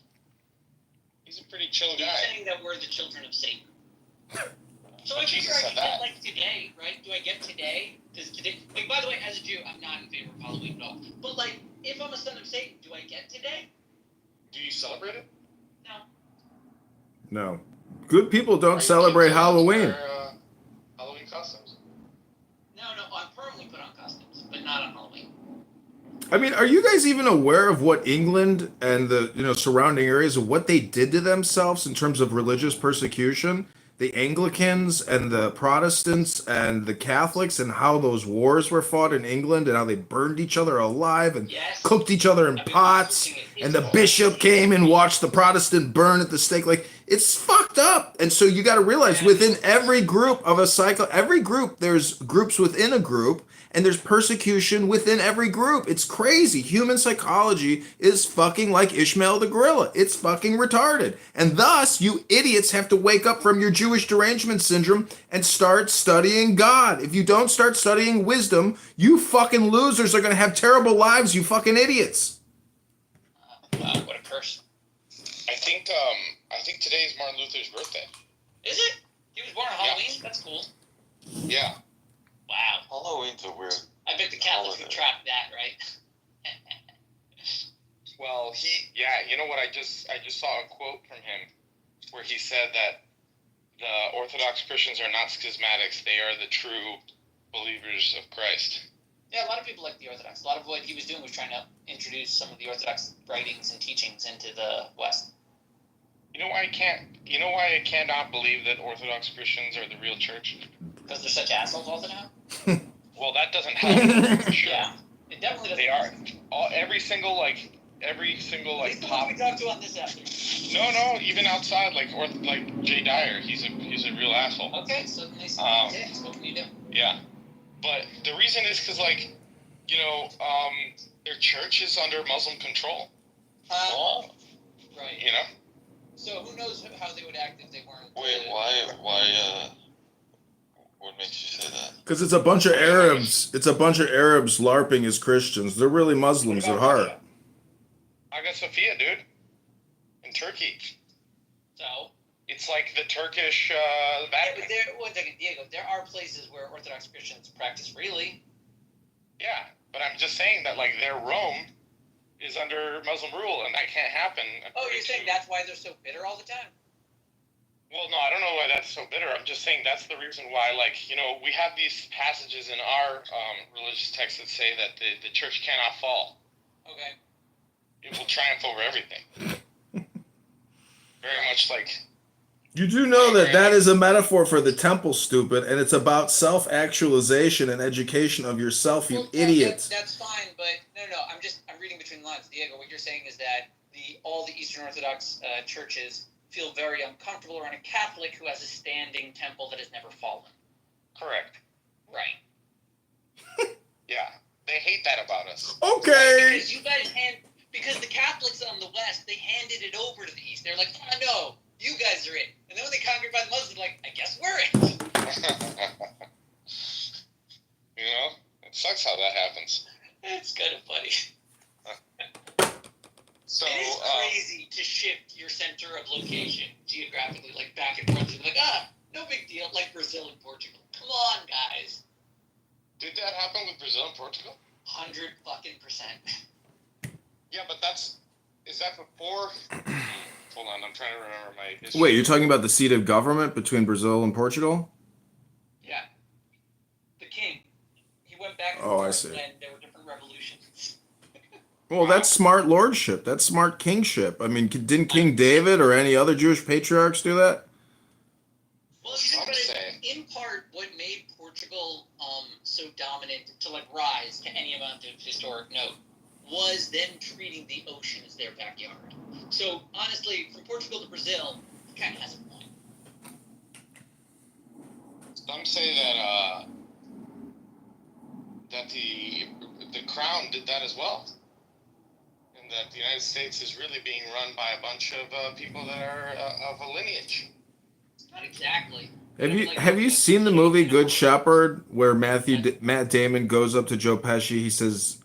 He's a pretty chill guy. He's saying that we're the children of Satan. So I figure I can get, like, today, right? Do I get today? Does today... Like, by the way, as a Jew, I'm not in favor of Halloween at all. But, like, if I'm a son of Satan, do I get today? Do you celebrate it? No. No. Good people don't celebrate Halloween. Halloween costumes. No, I'm permanently put on costumes, but not on Halloween. I mean, are you guys even aware of what England and the surrounding areas of what they did to themselves in terms of religious persecution? the Anglicans and the Protestants and the Catholics and how those wars were fought in England and how they burned each other alive and cooked each other in pots, and the bishop came and watched the Protestant burn at the stake. Like, it's fucked up. And so you got to realize within every group of a cycle, every group, there's groups within a group, and there's persecution within every group. It's crazy. Human psychology is fucking like Ishmael the gorilla. It's fucking retarded. And thus, you idiots have to wake up from your Jewish derangement syndrome and start studying God. If you don't start studying wisdom, you fucking losers are going to have terrible lives, you fucking idiots. What a curse. I think today is Martin Luther's birthday. Is it? He was born on Halloween? That's cool. Yeah. Wow. Halloween's a weird. I bet the Catholics would track that, right? Well, you know what? I just saw a quote from him where he said that the Orthodox Christians are not schismatics; they are the true believers of Christ. Yeah, a lot of people like the Orthodox. A lot of what he was doing was trying to introduce some of the Orthodox writings and teachings into the West. You know why I cannot believe that Orthodox Christians are the real church? Because they're such assholes all the time? Well, that doesn't help. For sure. Yeah. It definitely doesn't. They are. Every single top we talked to on this after. No, even outside, like Jay Dyer, he's a real asshole. Okay, so nice. What can you do? Yeah. But the reason is because, their church is under Muslim control. Right. You know? So who knows how they would act if they weren't... Wait, why, what makes you say that? Because it's a bunch of Arabs. It's a bunch of Arabs LARPing as Christians. They're really Muslims at heart. Hagia Sophia, dude. In Turkey. So? It's like the Turkish Vatican. Yeah, but one second, Diego. There are places where Orthodox Christians practice freely. Yeah, but I'm just saying that, their Rome is under Muslim rule, and that can't happen. Oh, you're saying that's why they're so bitter all the time? Well, no, I don't know why that's so bitter. I'm just saying that's the reason why, we have these passages in our religious texts that say that the church cannot fall. Okay. It will triumph over everything. Very much like... You do know that is a metaphor for the temple, stupid, and it's about self-actualization and education of yourself, you idiot. That's fine, but no, I'm reading between the lines. Diego, what you're saying is that all the Eastern Orthodox churches feel very uncomfortable around a Catholic who has a standing temple that has never fallen. Correct. Right. Yeah, they hate that about us. Okay. Because the Catholics on the West, they handed it over to the East. They're like, no, you guys are it. And then when they conquered by the Muslims, they're like, I guess we're it. It sucks how that happens. It's kind of funny. So, it is crazy to shift your center of location geographically, back and forth. No big deal, like Brazil and Portugal. Come on, guys. Did that happen with Brazil and Portugal? 100%. Yeah, but is that before? Hold on, I'm trying to remember my history. Wait, you're talking about the seat of government between Brazil and Portugal? Yeah. The king. He went back and Oh, I forth, see. and there were different revolutions. Well, that's smart lordship. That's smart kingship. I mean, didn't King David or any other Jewish patriarchs do that? Well, if you think about it, in part, what made Portugal so dominant to rise to any amount of historic note was them treating the ocean as their backyard. So, honestly, from Portugal to Brazil, it kind of has a point. Some say that the crown did that as well, and that the United States is really being run by a bunch of people that are of a lineage. Not exactly. Have you seen the movie Good Shepherd, where Matt Damon goes up to Joe Pesci? He says,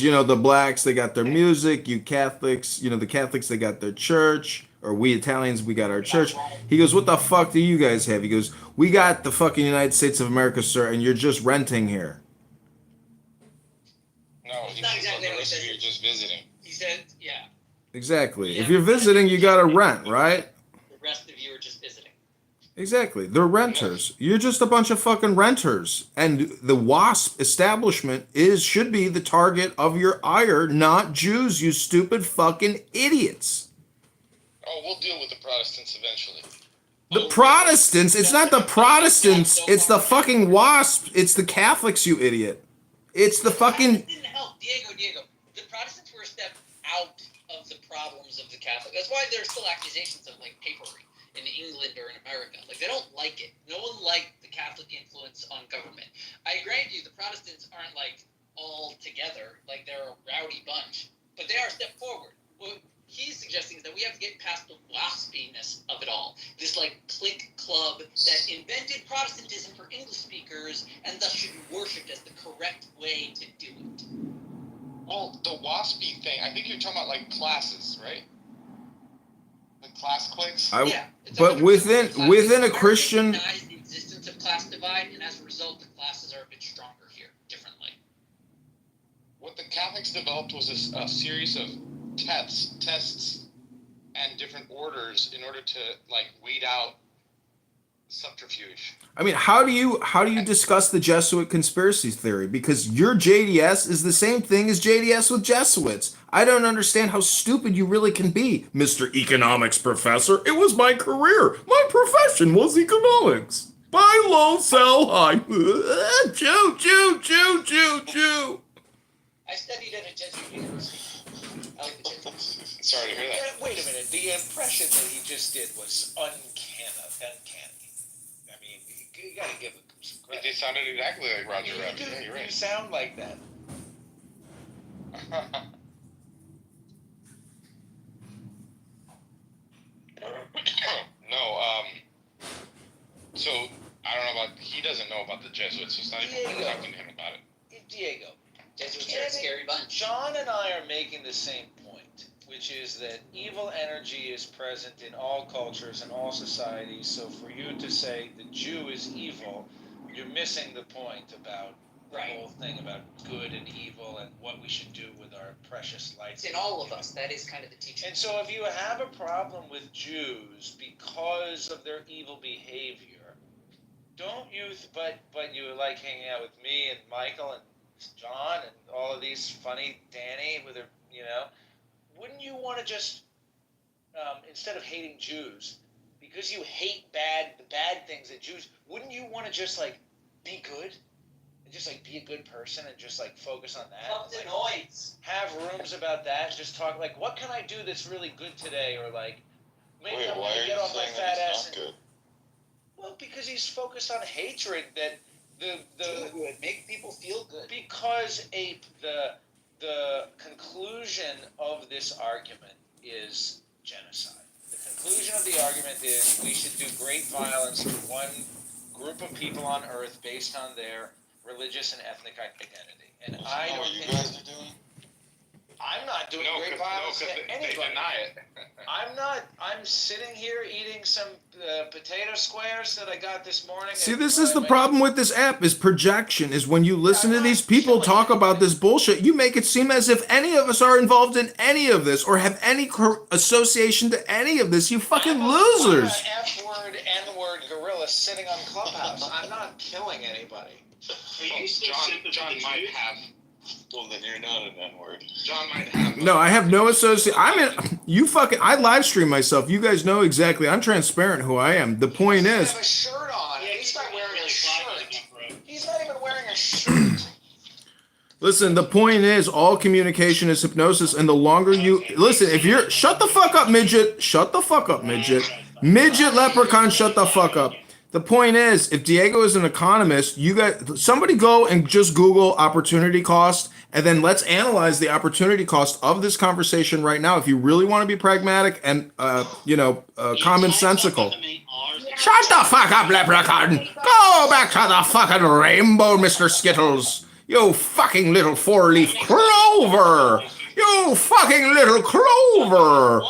the blacks, they got their music. You Catholics, the Catholics, they got their church. Or we Italians, we got our church. He goes, what the fuck do you guys have? He goes, we got the fucking United States of America, sir, and you're just renting here. No, he said you're just visiting. He said, yeah. Exactly. If you're visiting, you got to rent, right? The rest of you are just visiting. Exactly. They're renters. You're just a bunch of fucking renters. And the WASP establishment should be the target of your ire, not Jews, you stupid fucking idiots. Oh, we'll deal with the Protestants eventually. The Protestants? It's not the Protestants. It's the fucking WASP. It's the Catholics, you idiot. It's the fucking... It didn't help. Diego. The Protestants were a step out of the problems of the Catholic. That's why there's still accusations of, like, papery in England or in America. Like, they don't like it. No one liked the Catholic influence on government. I grant you, the Protestants aren't, like, all together. Like, they're a rowdy bunch. But they are a step forward. What he's suggesting is that we have to get past the waspiness of it all. This, like, clique club that invented Protestantism for English speakers and thus should be worshipped as the correct way to do it. Well, the WASPy thing, I think you're talking about, like, classes, right? The class cliques? Yeah. But within a Christian... Denies the existence of class divide, and as a result, the classes are a bit stronger here, differently. What the Catholics developed was a series of tests and different orders in order to, like, weed out subterfuge. I mean, how do you discuss the Jesuit conspiracy theory? Because your JDS is the same thing as JDS with Jesuits. I don't understand how stupid you really can be, Mr. Economics Professor. It was my career. My profession was economics. Buy low, sell high. Choo. I studied at a Jesuit university. I like the Jesuits. Sorry to hear that. Wait a minute. The impression that he just did was uncanny. I mean, you gotta give him some credit. It sounded exactly like Roger Rabbit. Yeah, you're right. You sound like that. No, so, I don't know about, he doesn't know about the Jesuits, so it's not even talking to him about it. Diego. Jesuits are a scary bunch. John and I are making the same point, which is that evil energy is present in all cultures and all societies. So for you to say the Jew is evil, you're missing the point about the whole thing about good and evil and what we should do with our precious life. It's in all of us. That is kind of the teaching. And so if you have a problem with Jews because of their evil behavior, don't you, but you like hanging out with me and Michael and John and all of these funny Danny with her, wouldn't you want to just, instead of hating Jews, because you hate the bad things that Jews, wouldn't you want to just, like, be good? And just, like, be a good person and just, like, focus on that? Love the noise. Have rooms about that and just talk, like, what can I do that's really good today? Or, like, maybe I'm going to get off my fat ass. Well, because he's focused on hatred that make people feel good. Because the conclusion of this argument is genocide. The conclusion of the argument is we should do great violence to one group of people on Earth based on their religious and ethnic identity. And I don't think you guys are doing. I'm not doing great violence to anybody. They deny it. I'm sitting here eating some potato squares that I got this morning. See, this is the problem with this app, is projection, is when you listen to these people talk about this bullshit, you make it seem as if any of us are involved in any of this or have any association to any of this, you fucking losers. F-word, N-word gorilla sitting on Clubhouse. I'm not killing anybody. John might have. Well, then you're not an N-word. John might have. No, I have no association. I live stream myself. You guys know exactly. I'm transparent who I am. The point is. Have a shirt on. Yeah, he's not wearing a shirt. He's not even wearing a shirt. Listen, the point is, all communication is hypnosis, and the longer you listen, if you're shut the fuck up, midget. Shut the fuck up, midget. Midget leprechaun, shut the fuck up. The point is, if Diego is an economist, somebody go and just Google opportunity cost, and then let's analyze the opportunity cost of this conversation right now. If you really want to be pragmatic and commonsensical. Shut the fuck up, leprechaun. Go back to the fucking rainbow, Mr. Skittles. You fucking little four-leaf clover. You fucking little clover.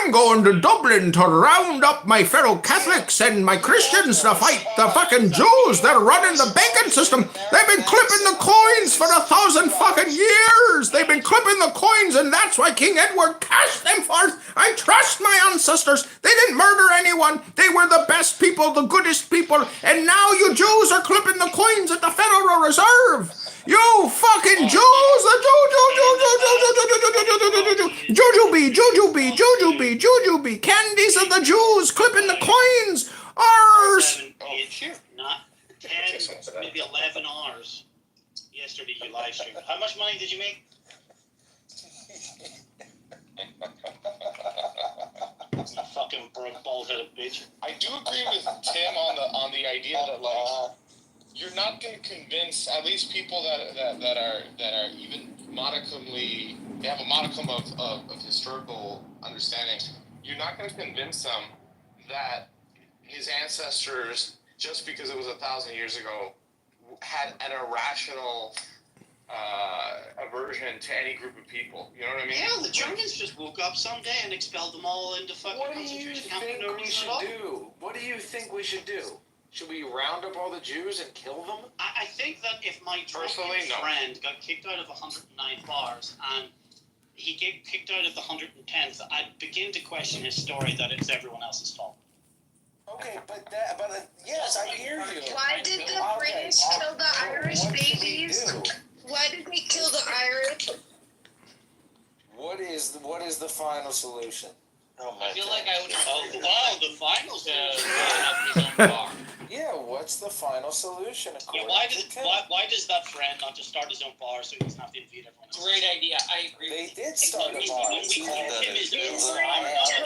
I'm going to Dublin to round up my fellow Catholics and my Christians to fight the fucking Jews that are running the banking system. They've been clipping the coins for 1,000 fucking years. They've been clipping the coins, and that's why King Edward cast them forth. I trust my ancestors. They didn't murder anyone. They were the best people, the goodest people, and now you Jews are clipping the coins at the Federal Reserve. You fucking Jews! Jujubee, candies of the Jews, clipping the coins. Ours. Not 10, maybe 11 hours yesterday you live streamed. How much money did you make? You fucking broke balls out of bitch. I do agree with Tim on the idea that like you're not going to convince at least people that are even modicumly, they have a modicum of historical understanding. You're not going to convince them that his ancestors, just because it was 1,000 years ago, had an irrational aversion to any group of people. You know what I mean? Yeah, the Germans just woke up someday and expelled them all into fucking concentration camp for no reason at all. What do you think we should do? Should we round up all the Jews and kill them? I think that if my friend got kicked out of 109 bars and he get kicked out of the 110th, I'd begin to question his story that it's everyone else's fault. Okay, but yes, I hear you. Why did the British kill the Irish babies? Why did they kill the Irish? What is the final solution? Oh my I feel like I would. Oh wow, the final solution. Yeah, what's the final solution? Yeah, why does that friend not just start his own bar so he doesn't have to invade everyone else? Great idea. I agree. They did start a bar.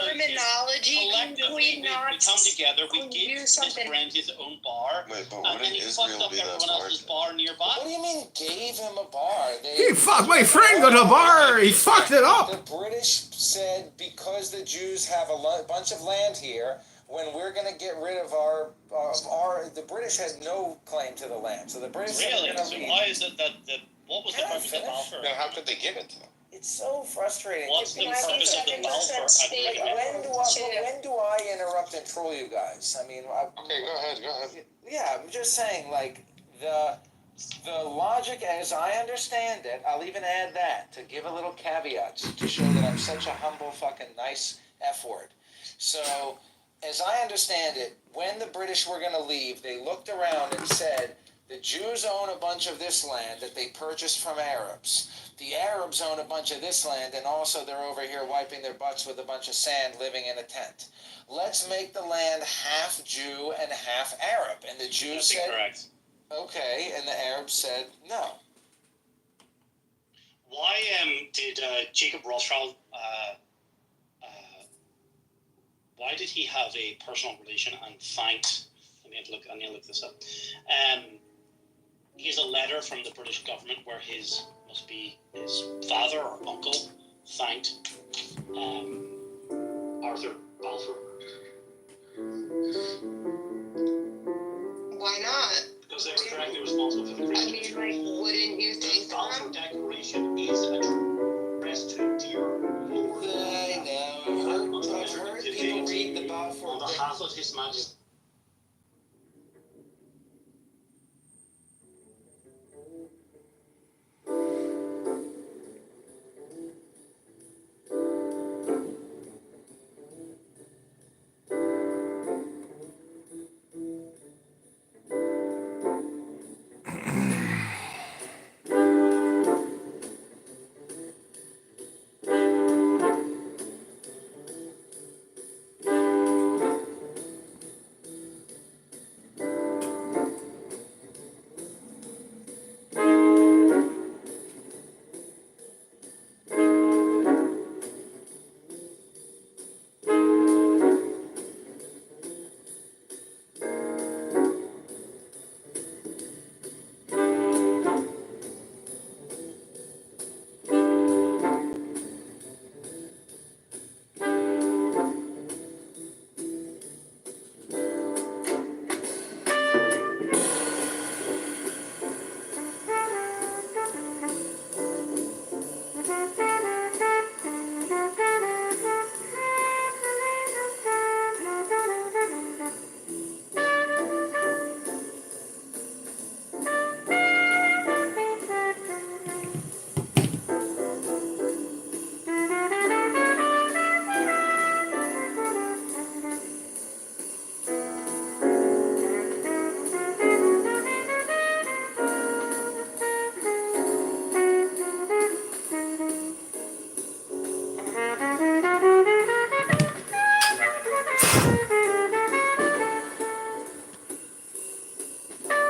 Terminology. Collectively, we come together. We give this friend his own bar, and then he fucked up everyone else's bar nearby. What do you mean gave him a bar? He fucked my friend got a bar. He fucked it up. The British said because the Jews have a bunch of land here, when we're going to get rid of the British has no claim to the land. So the British really? So why is it that what was the purpose of Balfour? Then how could they give it to them? It's so frustrating. What's the purpose of the Balfour Agreement? When do I interrupt and troll you guys? I mean, okay, go ahead. Yeah, I'm just saying, like the logic, as I understand it, I'll even add that to give a little caveat to show that I'm such a humble, fucking nice F-word. So, as I understand it, when the British were going to leave, they looked around and said, the Jews own a bunch of this land that they purchased from Arabs. The Arabs own a bunch of this land, and also they're over here wiping their butts with a bunch of sand living in a tent. Let's make the land half Jew and half Arab. And the Jews said, correct. Okay, and the Arabs said no. Why did Jacob Rothschild, why did he have a personal relation and thanked, I need to look this up. Here's a letter from the British government where must be his father or uncle thanked Arthur Balfour. Why not? Because they were directly responsible for the British. I mean, like, wouldn't you think the Balfour Declaration is addressed to dear Lord. I know. I've heard people read the Balfour on behalf of His Majesty.